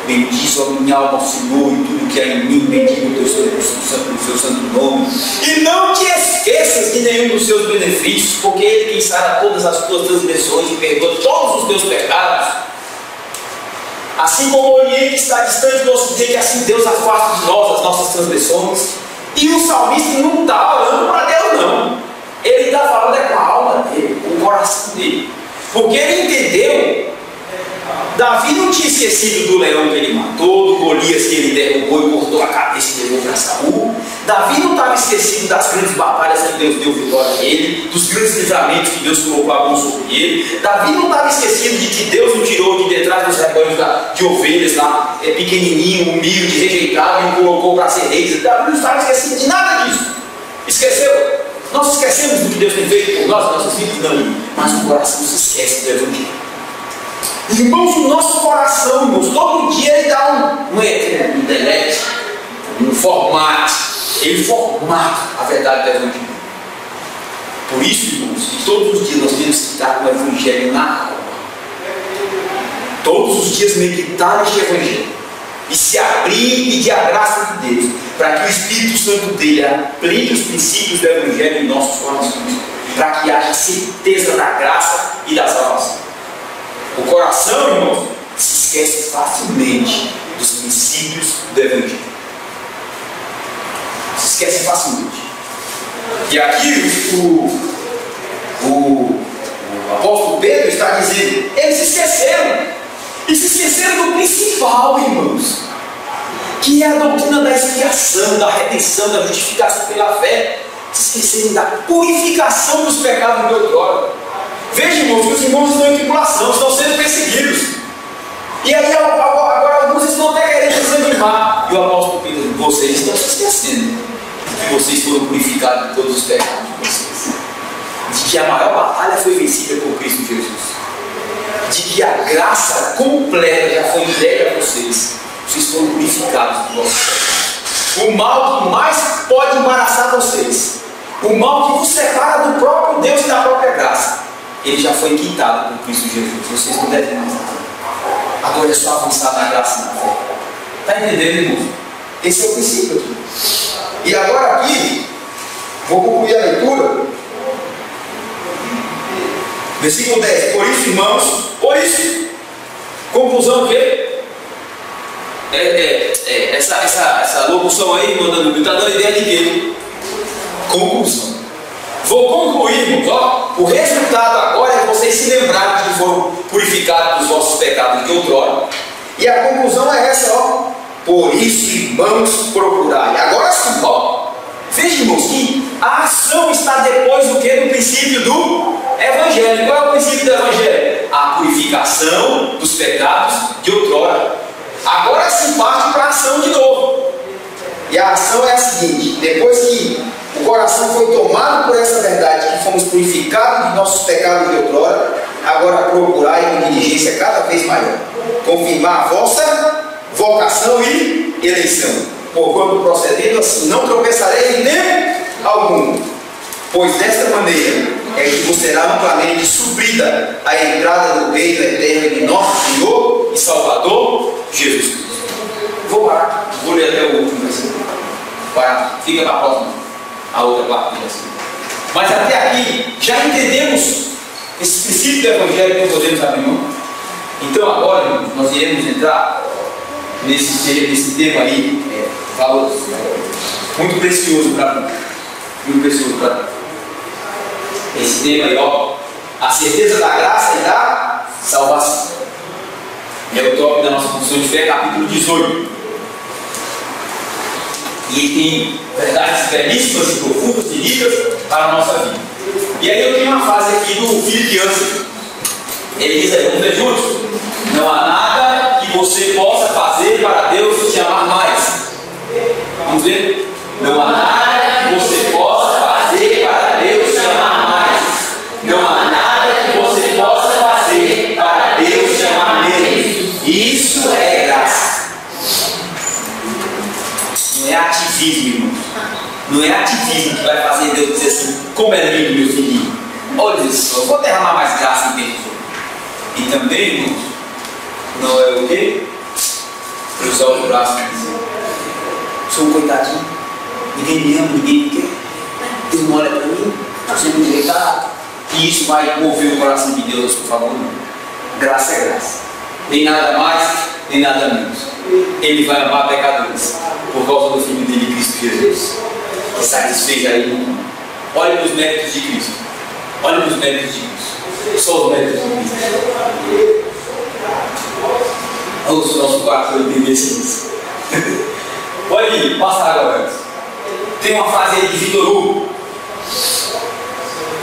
Bendize a minha alma ao Senhor e tudo que há em mim, bendiga o seu santo nome. E não te esqueças de nenhum dos seus benefícios, porque Ele quem sara todas as tuas transgressões e perdoa todos os teus pecados. Assim como o Oriente está distante do Ocidente, assim Deus afasta de nós as nossas transgressões. E o salmista não está orando para Deus, não. Ele está falando com a alma dele, com o coração dele. Porque ele entendeu. Davi não tinha esquecido do leão que ele matou, do Golias que ele derrubou e cortou a cabeça e levou para Saul. Davi não estava esquecido das grandes batalhas que Deus deu vitória a ele, dos grandes livramentos que Deus colocou a mão sobre ele. Davi não estava esquecido de que Deus o tirou de detrás dos rebanhos de ovelhas lá, pequenininho, humilde, rejeitado, e o colocou para ser rei. Davi não estava esquecido de nada disso. Esqueceu? Nós esquecemos do que Deus tem feito por nós, nossos filhos não, mas o coração se esquece do Evangelho. Irmãos, o nosso coração, irmãos, todo dia ele dá um delete, um formato, ele formata a verdade do Evangelho. Por isso, irmãos, todos os dias nós temos que estar com o Evangelho na alma. Todos os dias meditar neste Evangelho e se abrir e pedir a graça de Deus, para que o Espírito Santo dele aplique os princípios do Evangelho em nossos corações, para que haja certeza da graça e da salvação. O coração, irmãos, se esquece facilmente dos princípios do Evangelho. Se esquece facilmente. E aqui o apóstolo Pedro está dizendo, eles se esqueceram. E se esqueceram do principal, irmãos, que é a doutrina da expiação, da redenção, da justificação pela fé. Se esqueceram da purificação dos pecados de outrora. Veja, irmãos, que os irmãos estão em tribulação, estão sendo perseguidos. E aí agora alguns estão até querendo desanimar. E o apóstolo Pedro diz, Vocês estão se esquecendo que vocês foram purificados de todos os pecados de vocês, de que a maior batalha foi vencida por Cristo Jesus, de que a graça completa já foi entregue a vocês. Vocês foram purificados do vosso pecado. O mal que mais pode embaraçar vocês, o mal que vos separa do próprio Deus e da própria graça, ele já foi quitado por Cristo Jesus. Vocês não devem mais nada. Agora é só avançar na graça e na fé. Está entendendo, irmão? Esse é o princípio aqui. E agora aqui, vou concluir a leitura. Versículo 10. Por isso, irmãos, por isso, conclusão o quê? Essa locução aí, mandando, está dando ideia de quê? Conclusão. Vou concluir, irmãos, ó. O resultado agora é vocês se lembrarem de que foram purificados dos vossos pecados de outrora. E a conclusão é essa, ó. Por isso, irmãos, procurai. Agora sim, ó. Veja, irmãos, que a ação está depois do que? Do princípio do Evangelho. Qual é o princípio do Evangelho? A purificação dos pecados de outrora. Agora sim parte para a ação de novo. E a ação é a seguinte: depois que o coração foi tomado por essa verdade, que fomos purificados de nossos pecados de outrora, agora procurai com diligência cada vez maior confirmar a vossa vocação e eleição. Porquanto procedendo assim, não tropeçarei em tempo algum, pois desta maneira é que vos será amplamente suprida a entrada do reino eterno de nosso Senhor e Salvador Jesus Cristo. Vou parar, vou ler até o último versículo. Fica para a próxima, a outra parte do versículo. Mas até aqui já entendemos esse princípio do Evangelho que podemos abrir mão. Então agora nós iremos entrar nesse tema aí, valor muito precioso para mim. Muito precioso para mim. Esse tema aí, ó, a certeza da graça e da salvação. É o tópico da nossa confissão de fé, capítulo 18. E ele tem verdades belíssimas e profundas e ricas para a nossa vida. E aí eu tenho uma frase aqui do Philip Yancey. Ele diz aí, vamos ver juntos? Não há nada que você possa fazer para Deus te amar mais. Vamos ver? Não há nada que você possa fazer para Deus te amar mais. Não há nada que você possa fazer para Deus te amar menos. Isso é graça. Não é ativismo, irmãos. Não é ativismo que vai fazer Deus dizer assim: como é lindo, meu filhinho. Olha isso, eu vou derramar mais graça em tempo. E também, irmãos, não é o quê? Cruzar o braço e dizer: sou um coitadinho, ninguém me ama, ninguém me quer. Deus não olha para mim, estou sendo endireitado. E isso vai mover o coração de Deus, por favor, não. Graça é graça. Nem nada mais, nem nada menos. Ele vai amar pecadores por causa do Filho dele, Cristo Jesus, que satisfez aí no mundo. Olhe para os méritos de Cristo. Olhe para os méritos de Cristo. Só os méritos de Cristo. Ouça o nosso quarto para entender isso. Olha aí, passa agora. Tem uma frase aí de Victor Hugo,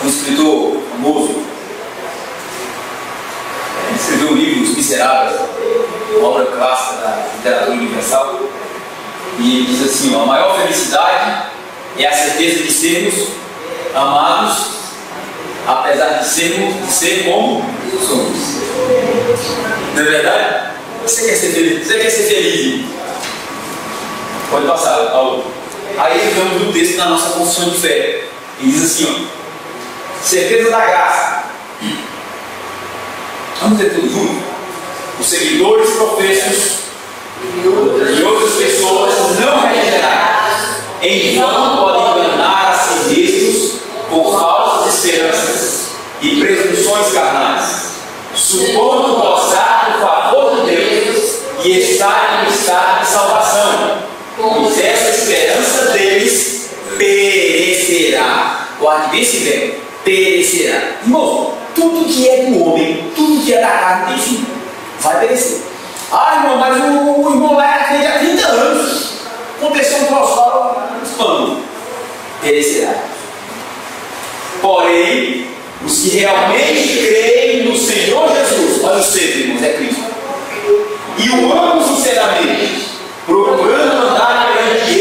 um escritor famoso. Ele escreveu um livro, Os Miseráveis, uma obra clássica da literatura universal. E ele diz assim: ó, a maior felicidade é a certeza de sermos amados, apesar de ser como somos. Não é verdade? Você quer ser feliz? Você quer ser feliz? Pode passar, Paulo. Aí entramos no texto da nossa confissão de fé. Ele diz assim: ó, certeza da graça. Vamos dizer tudo junto? Os seguidores professos e outras pessoas não regeneradas em vão podem enganar a si mesmos por falsas esperanças e presunções carnais, supondo gozar do favor de Deus e estar em estado de salvação, pois essa esperança deles perecerá. Guarde bem esse verbo, perecerá. Irmão, tudo que é do homem, tudo que é da carne tem fim, vai perecer. Ah, irmão, mas o irmão lá é crente há 30 anos. Aconteceu um troço espano. Perecerá. Porém, os que realmente creem no Senhor Jesus, olha o centro, irmãos, é Cristo, e o amam sinceramente, procurando andar perante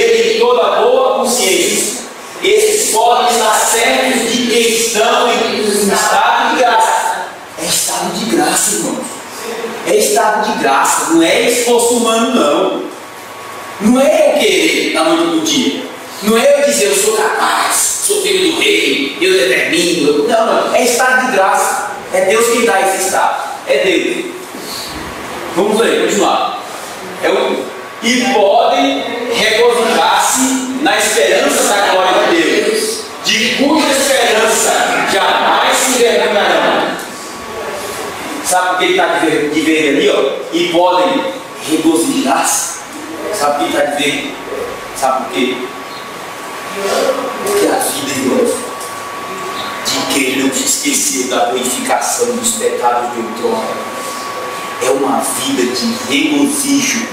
podem estar certos de que estão em um estado de graça. É estado de graça, irmãos. É estado de graça, não é esforço humano, não. Não é eu querer na noite do dia. Não é eu dizer eu sou capaz, sou filho do rei, eu determino. Não, não. É estado de graça. É Deus quem dá esse estado. É Deus. Vamos ler, continuar. E podem regozijar-se na esperança da glória de Deus, de cuja esperança jamais se envergonharão. Sabe por que ele está de verde ali? Ó? E podem regozijar-se. Sabe por que ele está de verde? Sabe por quê? Porque a vida, irmãos, de quem não se esqueceu da purificação dos pecados de outrora, é uma vida de regozijo,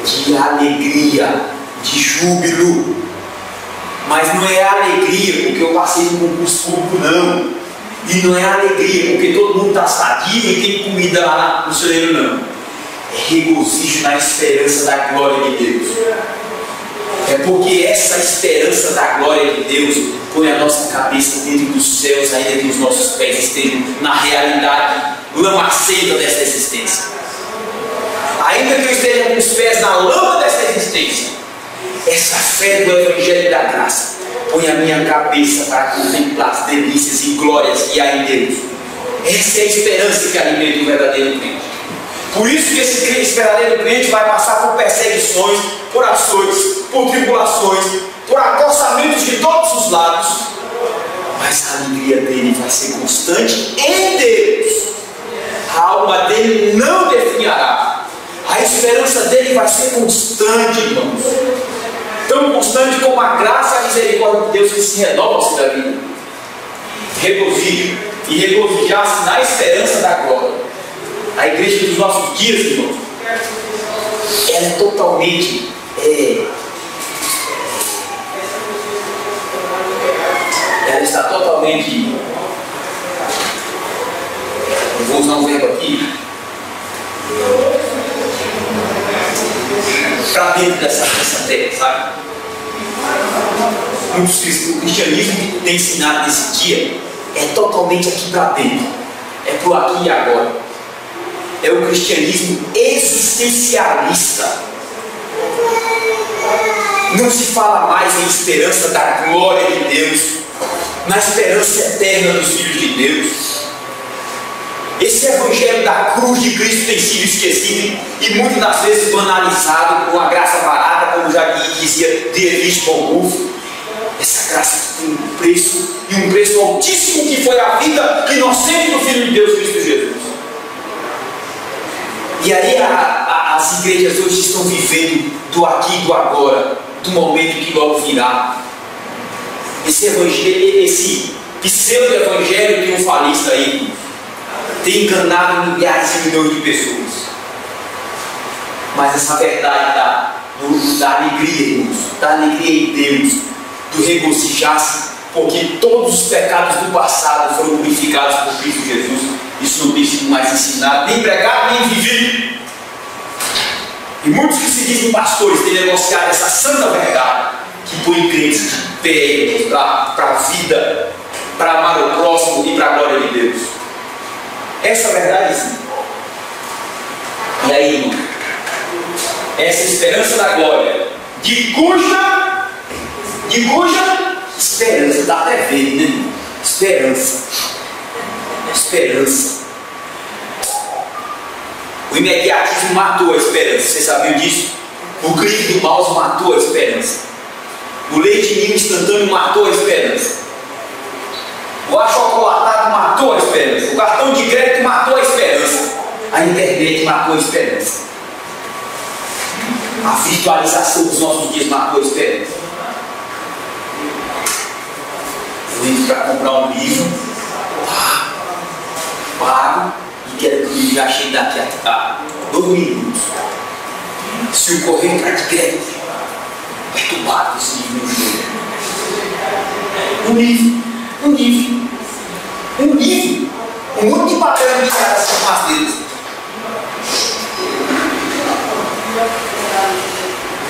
de alegria, de júbilo. Mas não é alegria porque eu passei no concurso público, não. E não é alegria porque todo mundo está sadio e tem comida lá no celeiro, não. É regozijo na esperança da glória de Deus. É porque essa esperança da glória de Deus põe a nossa cabeça dentro dos céus, ainda que os nossos pés estejam na realidade lamacenta dessa existência. Ainda que eu esteja com os pés na lama dessa existência, essa fé do Evangelho da Graça põe a minha cabeça para contemplar as delícias e glórias que há em Deus. Essa é a esperança que alimenta o verdadeiro crente. Por isso que esse verdadeiro crente vai passar por perseguições, por açoites, por tribulações, por acossamentos de todos os lados, mas a alegria dele vai ser constante em Deus. A alma dele não definhará. A esperança dele vai ser constante, irmãos. Tão constante como a graça e a misericórdia de Deus que se renovam da vida. Regozijo e regozijar-se na esperança da glória. A igreja dos nossos dias, irmãos, ela é totalmente ela está totalmente, eu vou usar um verbo aqui, para dentro dessa terra, sabe? O cristianismo tem ensinado nesse dia é totalmente aqui para dentro, é pro aqui e agora. É o cristianismo existencialista. Não se fala mais em esperança da glória de Deus, na esperança eterna dos filhos de Deus. Esse evangelho da cruz de Cristo tem sido esquecido e muitas das vezes banalizado com a graça barata, como já dizia Dietrich Bonhoeffer. Essa graça tem um preço, e um preço altíssimo, que foi a vida inocente do Filho de Deus, Cristo Jesus. E aí as igrejas hoje estão vivendo do aqui e do agora, do momento que logo virá. Esse evangelho, esse pseudo-evangelho triunfalista aí, tem enganado milhares e milhões de pessoas. Mas essa verdade da alegria, irmãos, da alegria em Deus, do regozijar-se, porque todos os pecados do passado foram purificados por Cristo Jesus. Isso não tem sido mais ensinado, nem pregado, nem vivido. E muitos que se dizem pastores têm negociado essa santa verdade, que põe crentes de pé para a vida, para amar o próximo e para a glória de Deus. Essa verdade, sim. E aí, irmão, essa esperança da glória, de cuja esperança, dá até ver, né? Esperança. O imediatismo matou a esperança. Você sabia disso? O clique do mouse matou a esperança. O leite ninho instantâneo matou a esperança. O achocolatado matou a esperança. O cartão de crédito matou a esperança. A internet matou a esperança. A virtualização dos nossos dias matou a esperança. Eu entro para comprar um livro, pago e quero que o livro já chegue daqui a 2 minutos. Se o correio entrar de crédito, vai tomar esse livro no jogo. Um livro, um monte de papel enviado assim com as dedos.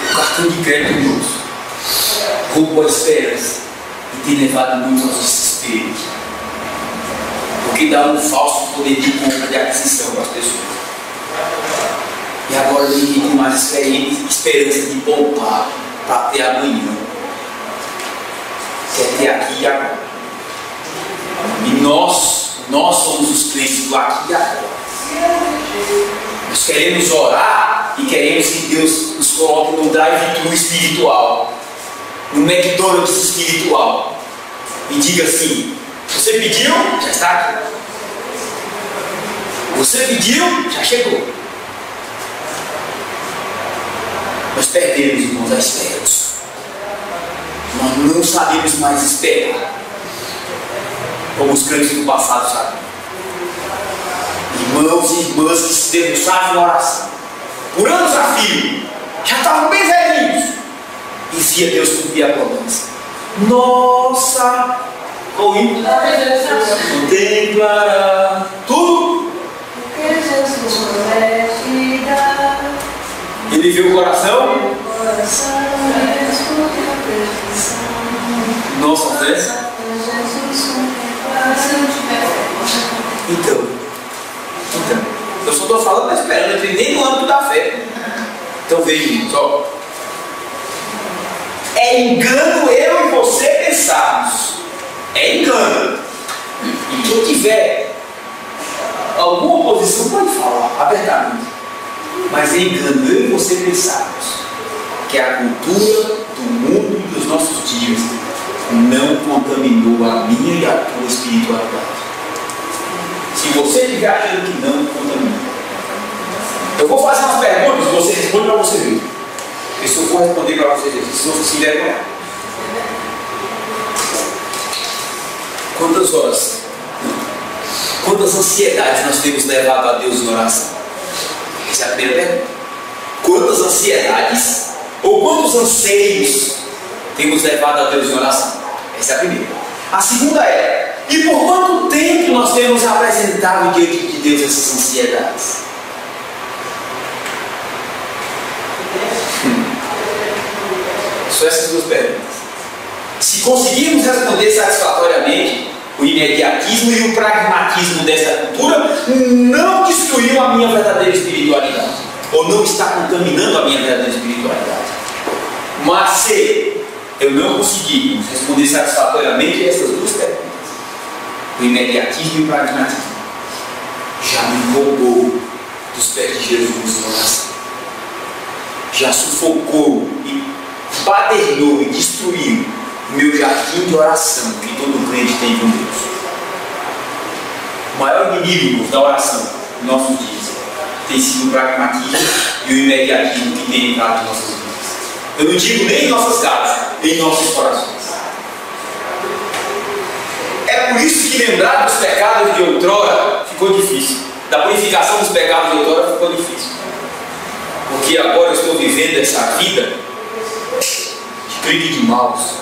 O cartão de crédito, irmãos, roubou a esperança. tem levado muitos aos desesperos. Porque dá um falso poder de compra, de aquisição para as pessoas. E agora ninguém tem mais esperança de poupar para ter amanhã. Quer ter aqui e agora. E nós somos os crentes do aqui e agora. Nós queremos orar e queremos que Deus nos coloque no drive-thru espiritual, no McDonald's espiritual, e diga assim: você pediu, já está aqui. Você pediu, já chegou. Nós perdemos, irmãos, a esperança. Nós não sabemos mais esperar, como os crentes do passado sabiam. Irmãos e irmãs que se debruçavam na oração por anos a fio, já estavam bem velhinhos, e via Deus cumprir a promessa. Nossa, contemplará tudo. Ele viu o coração. Nossa fé. Então, eu só estou falando da esperança, não nem no âmbito da fé. Então veja só. É engano eu e você pensarmos. É engano. E quem tiver alguma oposição pode falar abertamente. Mas é engano eu e você pensarmos que a cultura do mundo e dos nossos dias não contaminou a minha e a tua espiritualidade. Se você estiver achando que não contaminou, eu vou fazer umas perguntas e você responde para você ver. E se eu for responder para vocês, se você se envergonhar. Quantas horas, quantas ansiedades nós temos levado a Deus em oração? Essa é a primeira pergunta. Quantas ansiedades ou quantos anseios temos levado a Deus em oração? Essa é a primeira. A segunda é: e por quanto tempo nós temos apresentado diante de Deus essas ansiedades? Só essas duas perguntas. Se conseguirmos responder satisfatoriamente, o imediatismo e o pragmatismo desta cultura não destruiu a minha verdadeira espiritualidade, ou não está contaminando a minha verdadeira espiritualidade. Mas se eu não conseguir responder satisfatoriamente essas duas perguntas, o imediatismo e o pragmatismo já me roubou dos pés de Jesus na oração, já sufocou e badernou e destruiu o meu jardim de oração que todo crente tem com Deus. O maior inimigo da oração em nossos dias tem sido o pragmatismo e o imediatismo que tem entrado em nossas vidas. Eu não digo nem em nossas casas, em nossos corações. É por isso que lembrar dos pecados de outrora ficou difícil. Da purificação dos pecados de outrora ficou difícil. Porque agora eu estou vivendo essa vida de briga de maus.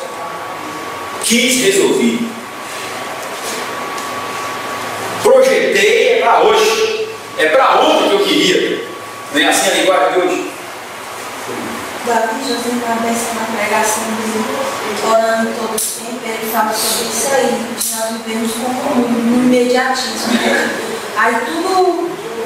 Quis resolver. Projetei, é para hoje. É para ontem que eu queria. Não é assim a linguagem de hoje? Davi, Jesus, na pregação dele, orando todo o tempo, ele fala sobre isso aí, que nós vivemos como no imediatismo. Aí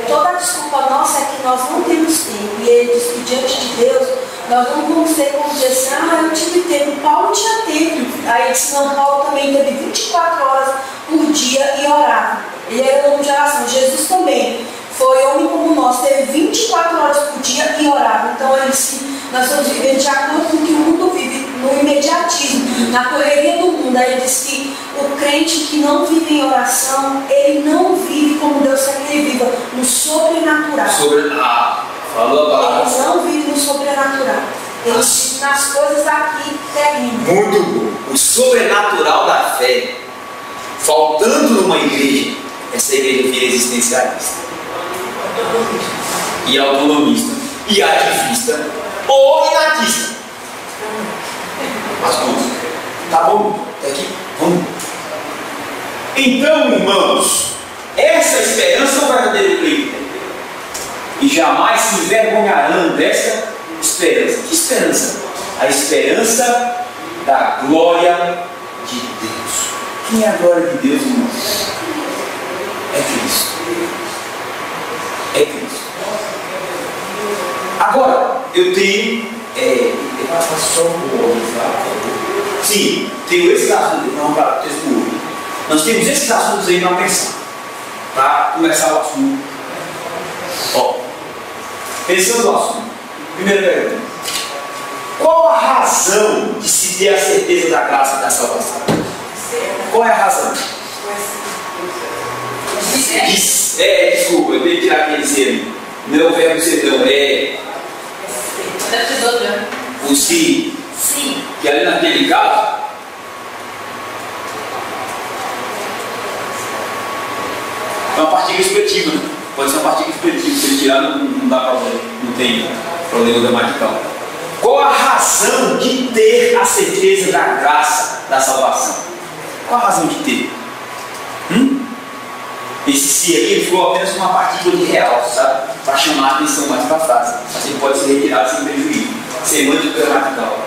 toda a desculpa nossa é que nós não temos tempo. E ele diz que diante de Deus, nós não vamos ter como dizer assim: ah, eu tive tempo. Paulo tinha tempo. Aí ele disse: não, Paulo também teve 24 horas por dia e orava. Ele era homem de oração. Jesus também foi homem como nós, teve 24 horas por dia e orava. Então ele disse: nós estamos vivendo de acordo com o que o mundo vive, no imediatismo, na correria do mundo. Aí ele diz que o crente que não vive em oração, ele não vive como Deus quer que ele viva, no sobrenatural. Falou a palavra. Ele não vive no sobrenatural. Ele vive nas coisas aqui terrenas. Muito bom. O sobrenatural da fé, faltando numa igreja, essa igreja vira existencialista e autonomista e ativista ou inatista. As duas. Tá bom? Até aqui? Vamos. Então, irmãos, essa esperança é o verdadeiro crente. E jamais se envergonharão dessa esperança. Que esperança? A esperança da glória de Deus. Quem é a glória de Deus, irmão? É Cristo. É Cristo. Agora, eu tenho. Sim, tenho esses assuntos. Não, para o texto. Nós temos esses assuntos aí para pensar. Para começar o assunto. Ó, pensando no assunto. Primeira pergunta. Qual a razão de se ter a certeza da graça e da salvação? Qual é a razão? Desculpa, eu tenho que tirar aquele ser. Não é o verbo ser, não. O se. Sim. Que ali naquele caso. É uma partícula expletiva, né? Pode ser uma partícula expletiva. Se ele tirar, não dá problema. Não tem problema gramatical. Qual a razão de ter a certeza da graça, da salvação? Qual a razão de ter? Esse se aí ele ficou apenas uma partícula de real, sabe? Para chamar a atenção mais para a frase. Assim pode ser retirado sem prejuízo. Semântico gramatical.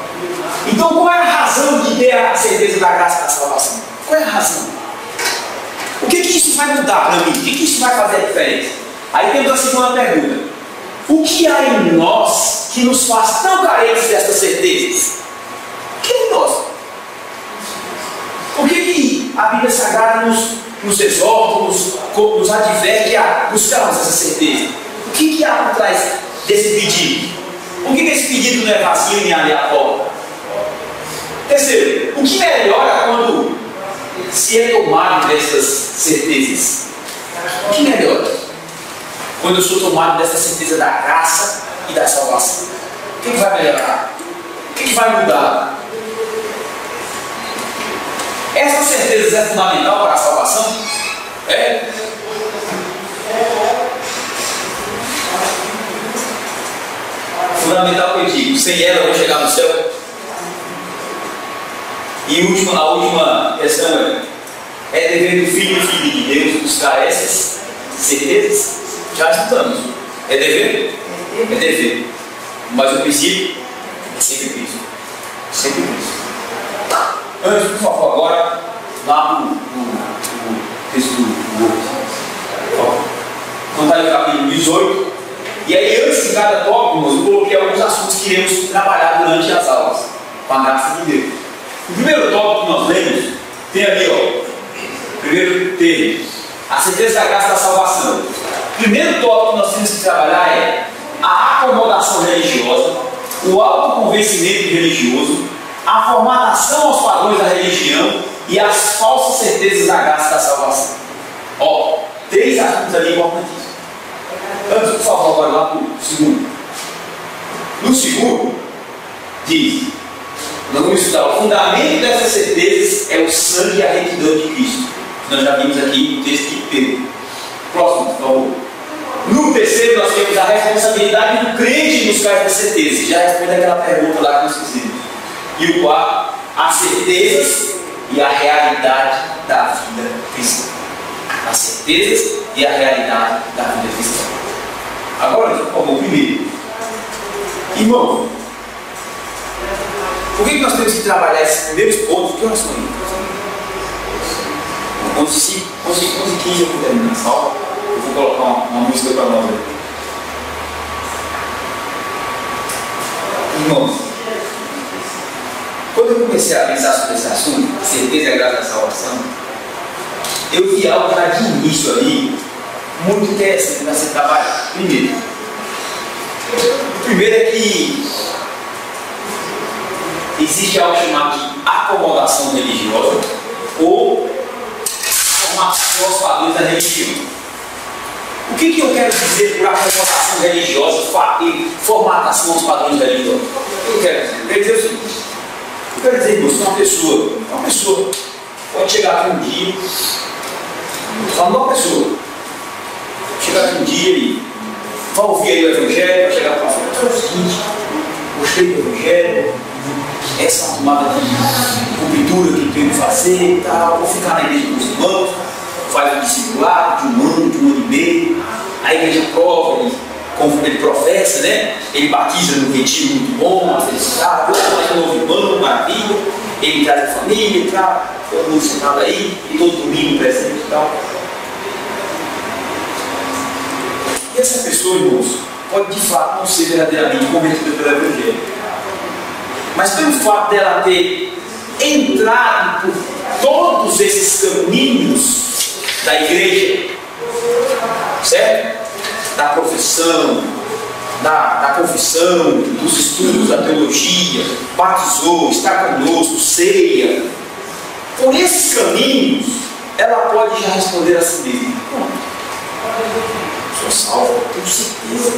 Então qual é a razão de ter a certeza da graça, da salvação? Qual é a razão? O que isso vai mudar para mim? O que isso vai fazer a diferença? Aí temos a segunda pergunta. O que há em nós que nos faz tão carentes dessas certezas? O que é em nós? Por que a Bíblia Sagrada nos exorta, nos adverte a buscarmos essa certeza? O que há por trás desse pedido? Por que esse pedido não é vazio nem aleatório? Terceiro, o que melhora quando se é tomado dessas certezas? O que melhora? Quando eu sou tomado dessa certeza da graça e da salvação. O que vai melhorar? O que vai mudar? Essas certezas é fundamental para a salvação? É? Fundamental que eu digo, sem ela eu vou chegar no céu. E a última questão é dever do filho e filho de Deus buscar essas certezas? Já estudamos. É dever? É dever. Mas o princípio é sempre Cristo. Sempre Cristo. Antes, por favor, agora, lá no texto do outro. Então está aí o capítulo 18. E aí, antes de cada tópico, eu coloquei alguns assuntos que iremos trabalhar durante as aulas, com a graça de Deus. O primeiro tópico que nós lemos, tem ali, ó. Primeiro termo, a certeza da graça da salvação. O primeiro tópico que nós temos que trabalhar é a acomodação religiosa, o autoconvencimento religioso, a formatação aos padrões da religião e as falsas certezas da graça da salvação. Ó, 3 assuntos ali importantíssimos. Antes, por favor, agora lá para o segundo. No segundo, diz, nós vamos estudar o fundamento dessas certezas é o sangue e a retidão de Cristo. Nós já vimos aqui no texto de Pedro. Próximo, por favor. No terceiro, nós temos a responsabilidade do crente em buscar essas certezas. Já responde aquela pergunta lá que nós fizemos. E o quarto, as certezas e a realidade da vida cristã. As certezas e a realidade da vida cristã. Agora, por favor, primeiro. Irmão, por que nós temos que trabalhar esses primeiros pontos? Que nós estamos indo? 11h15 eu vou terminar essa aula. Eu vou colocar uma música para nós. Irmãos, quando eu comecei a pensar sobre esse assunto, certeza e a graça da salvação, eu vi algo já de início ali, muito interessante para ser trabalhado. Primeiro é que existe algo chamado de acomodação religiosa ou formação aos padrões da religião. O que eu quero dizer por acomodação religiosa e formatação aos padrões da religião? O que eu quero dizer? Eu quero dizer o seguinte. Eu quero dizer, irmãos, que uma pessoa pode chegar aqui um dia, falando uma pessoa, chegar aqui um dia e vai ouvir aí o Evangelho, vai chegar para falar, é o seguinte, gostei do Evangelho, essa arrumada de cultura que eu tenho que fazer e tal, vou ficar na igreja com os irmãos, faz um discipulado de um ano e meio, a igreja prova, como ele professa, né? Ele batiza no retiro muito bom, uma felicidade, mais um novo irmão, maravilha, ele traz a família, todo mundo sentado aí, e todo domingo presente e tal. E essa pessoa, irmãos, pode de fato não ser verdadeiramente convertida pelo Evangelho. Mas pelo fato dela ter entrado por todos esses caminhos da igreja, certo? Da profissão, da confissão, dos estudos, da teologia, batizou, está conosco, ceia. Por esses caminhos, ela pode já responder a si mesma: sou salvo, tenho certeza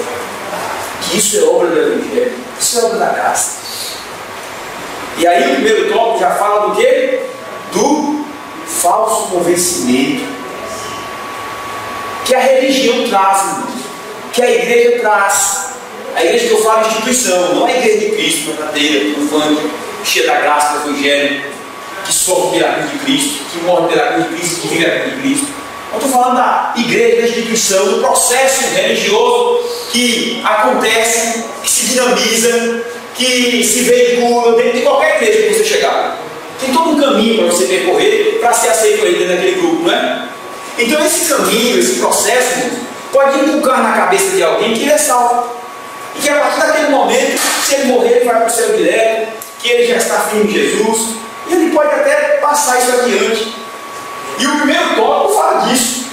que isso é obra do Evangelho, isso é obra da graça. E aí o primeiro tópico já fala do quê? Do falso convencimento que a religião traz, irmãos, que a igreja traz. A igreja que eu falo é instituição, não é a igreja de Cristo, verdadeira, triunfante, cheia da graça do Evangelho, que sofre pela cruz de Cristo, que morre pela cruz de Cristo, que vive a cruz de Cristo. Eu estou falando da igreja, da instituição, do processo religioso que acontece, que se dinamiza, que se veicula dentro de qualquer igreja que você chegar. Tem todo um caminho para você percorrer para ser aceito aí dentro daquele grupo, não é? Então esse caminho, esse processo, pode inculcar na cabeça de alguém que ele é salvo. E que a partir daquele momento, se ele morrer, ele vai para o céu direto, que ele já está firme em Jesus, e ele pode até passar isso adiante. E o primeiro tópico fala disso,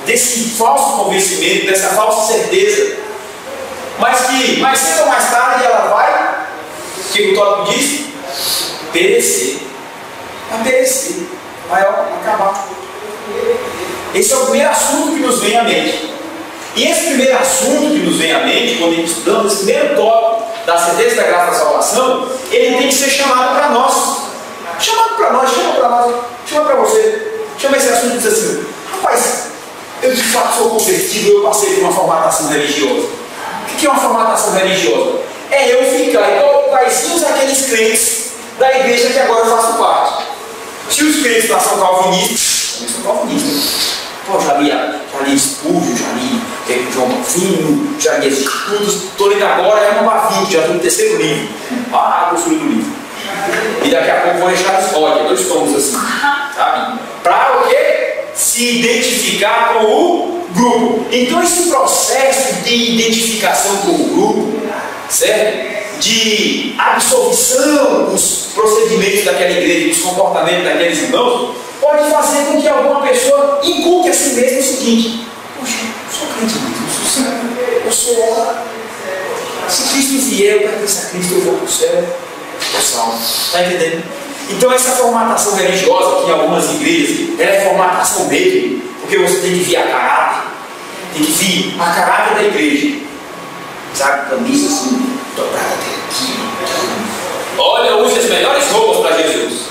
desse falso convencimento, dessa falsa certeza, mas que mais cedo ou mais tarde ela vai, o que o tópico diz? Perecer. Vai perecer, vai acabar. Esse é o primeiro assunto que nos vem à mente. E esse primeiro assunto que nos vem à mente, quando a gente estudamos esse primeiro tópico da certeza da graça da salvação, ele tem que ser chamado para nós. Chamado para nós, chama para você. Chama esse assunto e diz assim: rapaz, eu de fato sou convertido, eu passei por uma formatação religiosa. O que é uma formatação religiosa? É eu ficar iguaizinhos àqueles crentes da igreja que agora eu faço parte. Se os crentes lá são calvinistas, eu sou calvinista. Pô, já li Spurgeon, já li João Bafino, já li esses estudos, estou lendo agora é uma Bafino, já estou no terceiro livro. A grossura do livro. E daqui a pouco vou deixar os olhos, 2 tomos assim, sabe? Para o quê? Se identificar com o grupo. Então esse processo de identificação com o grupo, certo? De absorção dos procedimentos daquela igreja, dos comportamentos daqueles irmãos, pode fazer com que alguma pessoa inculque a si mesmo o seguinte: poxa, eu sou crente mesmo, eu sou se Cristo vier, eu pertenço a Cristo, eu vou para o céu, eu salvo. Está entendendo? Então essa formatação religiosa que em algumas igrejas, ela é formatação mesmo, porque você tem que vir a caráter, tem que vir a caráter da igreja, sabe, camisa assim, dobrada até aqui. Olha, use as melhores roupas para Jesus.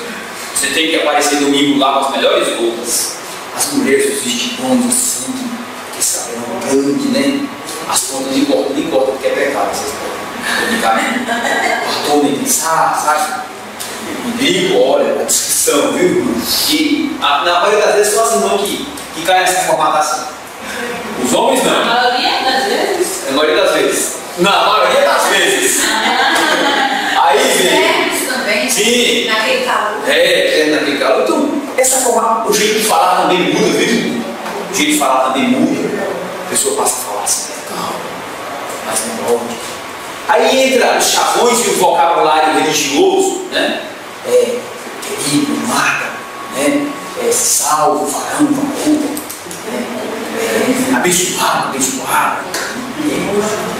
Você tem que aparecer domingo lá com as melhores roupas. As mulheres, os vestidões assim, que sabem, grande, né? As pontas de corda, nem corda, porque é pecado, vocês podem ficar, batom, nem pensar, sabe? Bico, olha, a descrição, viu? E na maioria das vezes são as irmãs que caem nessa formatação. Os homens não. A maioria das vezes? A maioria das vezes. Na maioria das vezes. Aí vem. Também. Sim. Naquele calor. Naquele calor. Então, essa forma, o jeito de falar também muda, viu? O jeito de falar também muda. A pessoa passa a falar assim, calma, mais melódico. Aí entra os chavões e o vocabulário religioso, né? Querido, amada, né? Salvo, varão, varão, abençoado.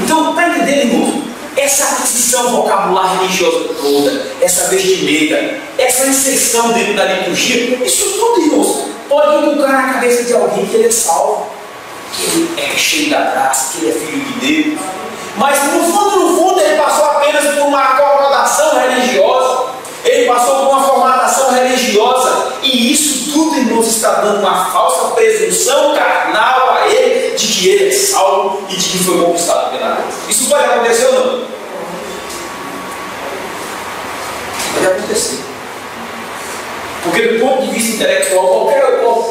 Então, está entendendo, irmão? Essa aquisição vocabular religiosa toda, essa vestimenta, essa inserção dentro da liturgia, isso tudo, irmãos, pode inculcar na cabeça de alguém que ele é salvo, que ele é cheio da graça, que ele é filho de Deus. Mas no fundo, ele passou apenas por uma acomodação religiosa, ele passou por uma formatação religiosa, e isso tudo, irmãos, está dando uma falsa presunção carnal a ele de que ele é salvo e de que foi conquistado pela graça. Isso pode acontecer ou não? Pode acontecer. Porque do ponto de vista intelectual,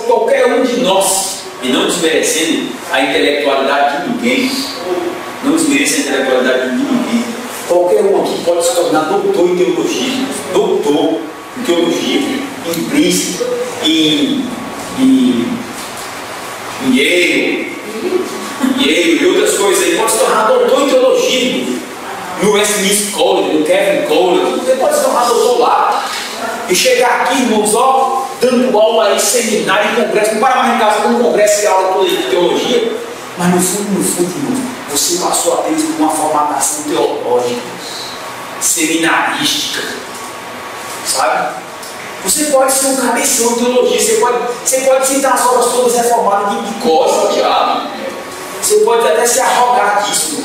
qualquer um de nós, e não desmerecendo a intelectualidade de ninguém, não desmereça a intelectualidade de ninguém, qualquer um aqui pode se tornar doutor em teologia, doutor, teologia, em Princeton, em Yale e outras coisas aí. Pode se tornar doutor em teologia no Westminster College, no Kevin College. Você pode se tornar doutor lá e chegar aqui, irmãos, ó, dando aula aí, seminário e congresso. Não para mais em casa com um congresso e aula toda de teologia, mas no fundo, você passou a ter uma formatação teológica, seminarística, sabe? Você pode ser um cabeção de teologia, você pode citar as obras todas reformadas de costas, diabo. Você pode até se arrogar disso,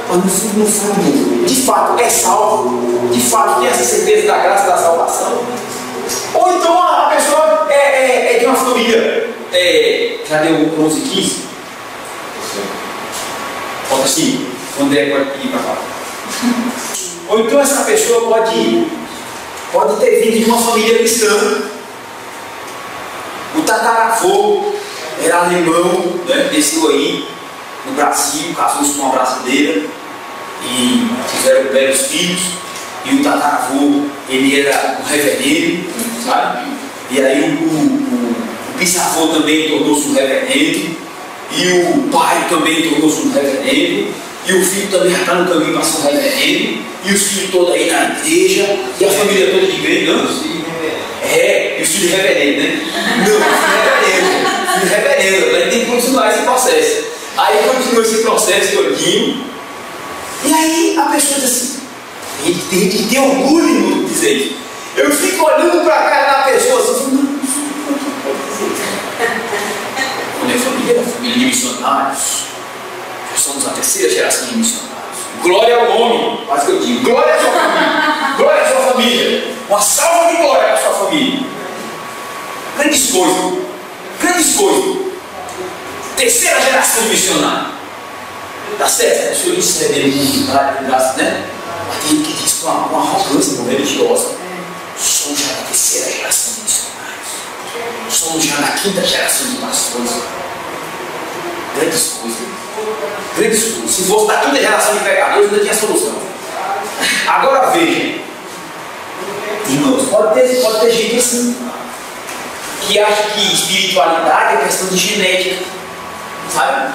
mas no fundo, de fato é salvo, de fato tem essa certeza da graça da salvação. Ou então a pessoa é de uma família, já deu 11, 15? Falta assim, quando pode pedir para falar. Ou então essa pessoa pode ter vindo de uma família cristã. O tataravô era alemão, né? Desceu aí no Brasil, casou-se com uma brasileira e tiveram belos filhos. E o tataravô, ele era um reverendo, sabe? E aí o bisavô também tornou-se um reverendo. E o pai também tornou-se um reverendo. E o filho também já está no caminho para ser um reverendo. E os filhos todos aí na igreja. E a família toda de igreja. Não, e os filhos reverendo, né? Não, filho reverendo. Ele tem que continuar esse processo. Aí continua esse processo todinho. E aí a pessoa diz assim, ele tem orgulho de dizer isso. Eu fico olhando para a cara da pessoa assim, quando é família de missionários, nós somos a terceira geração de missionários. Glória ao nome, mas que eu digo, glória à sua família, glória à sua família, uma salva de glória à sua família. Grandes coisas. Terceira geração de missionários. Tá certo? O senhor disse com graça, né? Mas tem que diz com uma arrogância religiosa. Somos já na terceira geração de missionários. Somos já na quinta geração de pastores. Grandes coisas. Se fosse da quinta geração de pregadores, ainda tinha solução. Agora veja, irmãos, pode ter gente assim, que acha que espiritualidade é questão de genética, sabe?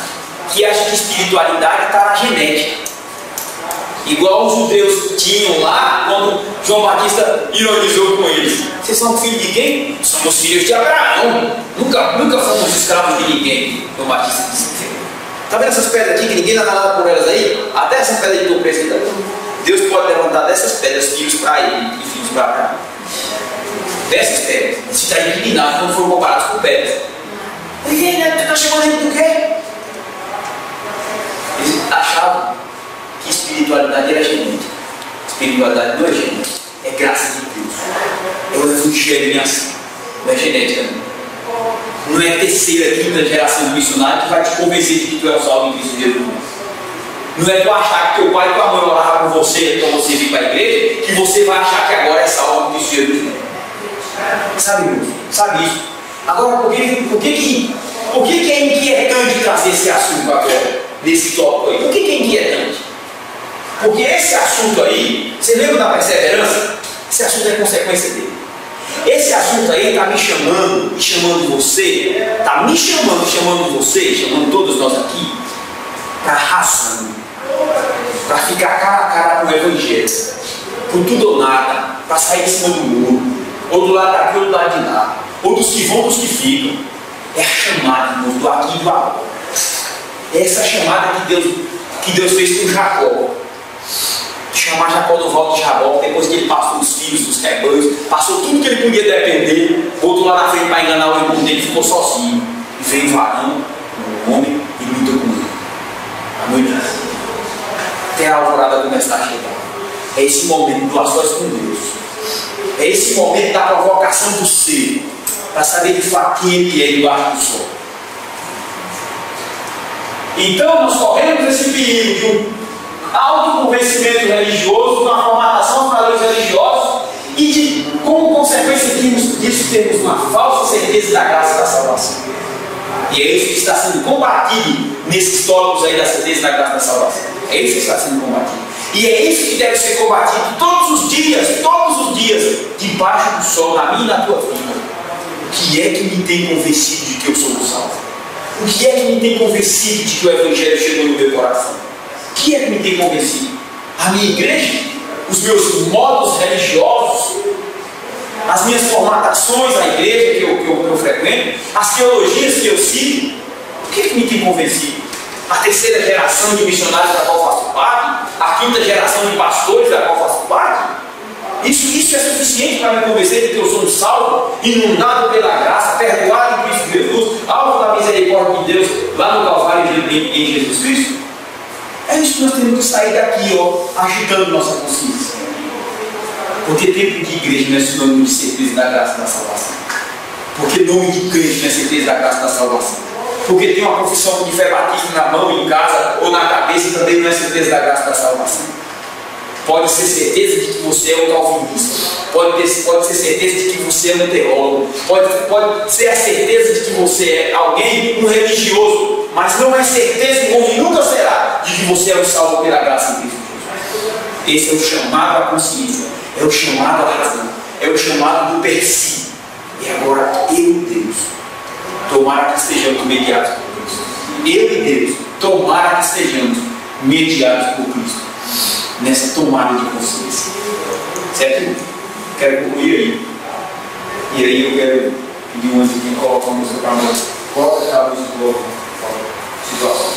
Que acha que espiritualidade está na genética. Igual os judeus tinham lá, quando João Batista ironizou com eles. Vocês são filhos de quem? Somos filhos de Abraão. Nunca fomos escravos de ninguém. João Batista disse. Está vendo essas pedras aqui, que ninguém dá nada por elas aí? Até essa pedra de teu preço aqui. Deus pode levantar dessas pedras filhos para ele e filhos para cá. Dessas pedras. Se está inclinado quando foram comparados com pedras. Ninguém está chamando ele do quê? Eles achavam que espiritualidade era genética. Espiritualidade não é genética, é graça de Deus. É o evangelho em ação, não é genética. Não é terceira, quinta geração de missionário que vai te convencer de que tu é salvo em Cristo Jesus. Não é tu achar que teu pai e tua mãe oravam por você, então você vir para a igreja, que você vai achar que agora é salvo em Cristo Jesus. Sabe isso? Agora, por que é inquietante trazer esse assunto agora, nesse tópico aí? Por que é inquietante? Porque esse assunto aí, você lembra da perseverança? Esse assunto é consequência dele. Esse assunto aí está me chamando você, está me chamando você, chamando todos nós aqui, para razão, para ficar cara a cara com o evangelho, por tudo ou nada, para sair de cima do muro, ou do lado daqui ou do lado de lá, ou dos que vão, dos que ficam. É a chamada, irmãos, do aqui e do agora. É essa chamada que Deus fez com Jacó. Chamar Jacó do voto de Jabó, depois que ele passou os filhos, os rebanhos, passou tudo que ele podia depender, botou lá na frente para enganar o irmão dele, ficou sozinho. E veio varão, um homem, e lutou com ele. A noite até a alvorada começar a chegar. É esse momento do a sós com Deus. É esse momento da provocação do ser, para saber de fato quem ele é debaixo do sol. Então nós corremos esse perigo de um autoconvencimento religioso, uma formatação dos valores religiosos e de, como consequência disso, temos uma falsa certeza da graça da salvação. E é isso que está sendo combatido nesses tópicos aí da certeza da graça da salvação. É isso que está sendo combatido. E é isso que deve ser combatido todos os dias, debaixo do sol, na minha e na tua vida. O que é que me tem convencido de que eu sou salvo? O que é que me tem convencido de que o Evangelho chegou no meu coração? O que é que me tem convencido? A minha igreja? Os meus modos religiosos? As minhas formatações na igreja que eu frequento? As teologias que eu sigo? O que é que me tem convencido? A terceira geração de missionários da qual faço parte? A quinta geração de pastores da qual faço parte? Isso é suficiente para me convencer de que eu sou um salvo, inundado pela graça, perdoado em Cristo Jesus, alvo da misericórdia de Deus lá no Calvário em Jesus Cristo? É isso que nós temos que sair daqui, agitando nossa consciência. Porque tempo de igreja não é sinônimo de certeza da graça da salvação. Porque nome de crente não é certeza da graça da salvação. Porque tem uma profissão de fé batista na mão, em casa ou na cabeça também não é certeza da graça da salvação. Pode ser certeza de que você é um calvinista. Pode ser certeza de que você é um teólogo. Pode ser a certeza de que você é alguém, um religioso. Mas não é certeza, como nunca será, de que você é um salvo pela graça de Cristo. Esse é o chamado à consciência. É o chamado à razão. É o chamado do per si. E agora, eu e Deus, tomara que estejamos mediados por Cristo. Eu e Deus, tomara que estejamos mediados por Cristo. Nessa tomada de consciência. Certo? Quero concluir aí. E aí eu quero pedir um anjo que coloca a música para nós. Coloca a música de novo. Situação.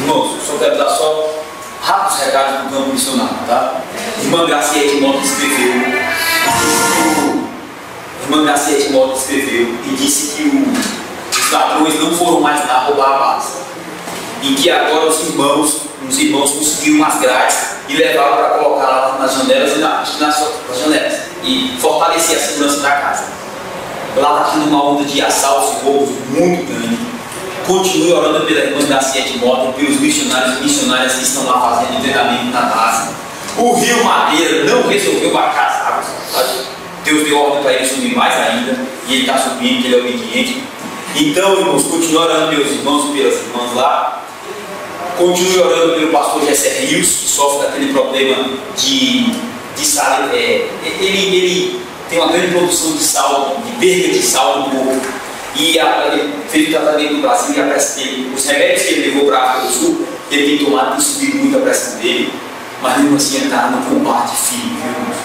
Irmãos, só quero dar só rápidos recados do campo missionário, tá? Irmã Graciete Mota escreveu. Irmã Graciete Mota escreveu e disse que os ladrões não foram mais lá roubar a base. E que agora os irmãos conseguiram umas grades e levaram para colocar lá nas janelas e nas janelas. E fortalecer a segurança da casa. Lá está tendo uma onda de assaltos e roubos muito grande. Continue orando pela irmã Graciete Mota e pelos missionários e missionárias que estão lá fazendo treinamento na base. O Rio Madeira não resolveu baixar as águas. Deus deu ordem para ele subir mais ainda. E ele está subindo, que ele é obediente. Então, irmãos, continue orando pelos irmãos e pelas irmãs lá. Continue orando pelo pastor Jessé Rios, que sofre daquele problema de sal. Ele tem uma grande produção de sal, de perda de sal no corpo. E ele fez o tratamento no Brasil e a pressão dele, os remédios que ele levou para a África do Sul, ele tem tomado, tem subido muito a pressão dele. Mas mesmo assim ele está no combate firme, viu, irmãos?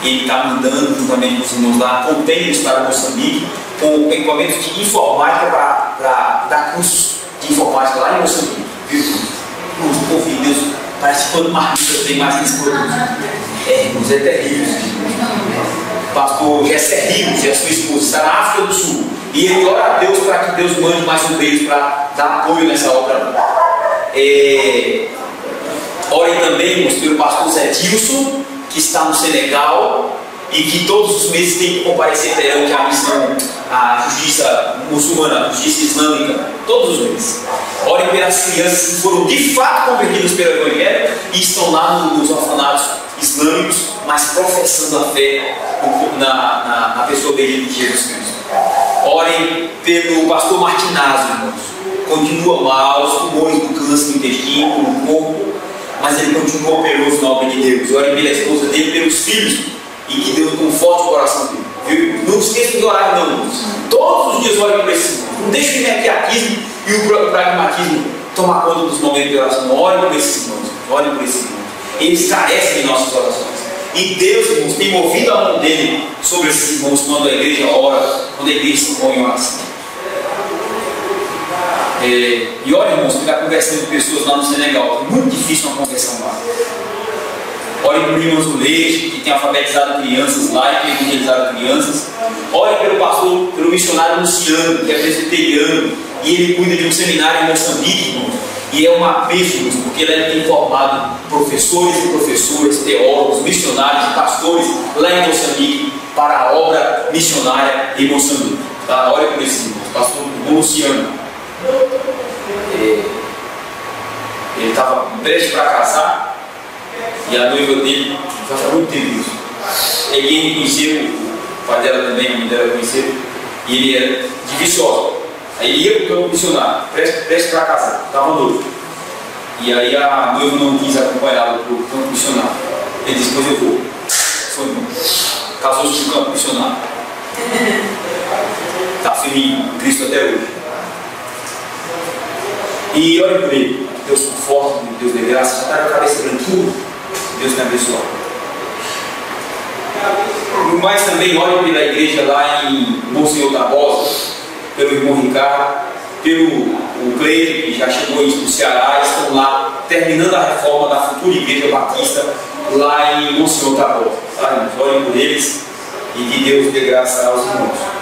Ele está mandando juntamente com os irmãos lá contêineres para Moçambique, com equipamentos de informática para dar cursos de informática lá em Moçambique. Viu? Irmãos, o povo de Deus parece que quando marmita tem mais que esse produto. Irmãos, é terrível. O pastor Jessé Rios e a sua esposa está na África do Sul. E ele ora a Deus para que Deus mande mais obreiros para dar apoio nessa obra. Orem também, irmãos, pelo pastor Zé Dilson, que está no Senegal e que todos os meses tem que comparecer perante a missão, a justiça muçulmana, a justiça islâmica, todos os meses. Orem pelas crianças que foram de fato convertidas pelo Evangelho e estão lá nos orfanatos islâmicos, mas professando a fé na pessoa bendita de Jesus Cristo. Orem pelo pastor Martinazzo, irmãos. Continua mal, os tumores do câncer no intestino, no corpo, mas ele continua operoso na obra de Deus. Orem pela esposa dele, pelos filhos, e que Deus conforte o coração dele. Viu? Não esqueça de orar, não, irmãos. Todos os dias orem por esse irmão. Não deixe o imediatismo e o pragmatismo tomar conta dos momentos de oração. Orem por esses irmãos. Orem por esses irmãos. Eles carecem de nossas orações. E Deus, irmãos, tem movido a mão dele sobre esses irmãos quando a igreja ora, quando a igreja se põe em oração. E olha, irmãos, ficar conversando com pessoas lá no Senegal. É muito difícil uma conversão lá. Olhem para o irmão do Leite, que tem alfabetizado crianças lá e tem evangelizado crianças. Olhem pelo pastor, pelo missionário Luciano, que é presbiteriano, e ele cuida de um seminário em Moçambique, irmãos. E é uma bênção, porque ele tem formado professores e professoras, teólogos, missionários, pastores lá em Moçambique para a obra missionária em Moçambique. Tá? Olha por esse irmão, pastor Luciano. Ele estava prestes para casar e a noiva dele já faz muito tempo isso. Ele conheceu, o pai dela também, a mãe dela conheceu, e ele era de Viçosa. Aí ele ia para o campo missionário, prestes para casar, estava noivo. E aí a noiva não quis acompanhá-lo para o campo missionário. Ele disse, pois eu vou. Foi bom. Casou-se no campo missionário. Está firme em Cristo até hoje. E olha por ele, Deus conforta, Deus dê graça, já está com a cabeça branquinha, Deus tem abençoado. Mas também olha pela igreja lá em Monsenhor Tabosa, pelo irmão Ricardo, pelo Cleide, que já chegou no Ceará, estão lá terminando a reforma da futura igreja batista lá em Monsenhor Tabosa. Tá? Olhem por eles e que Deus dê graça aos irmãos.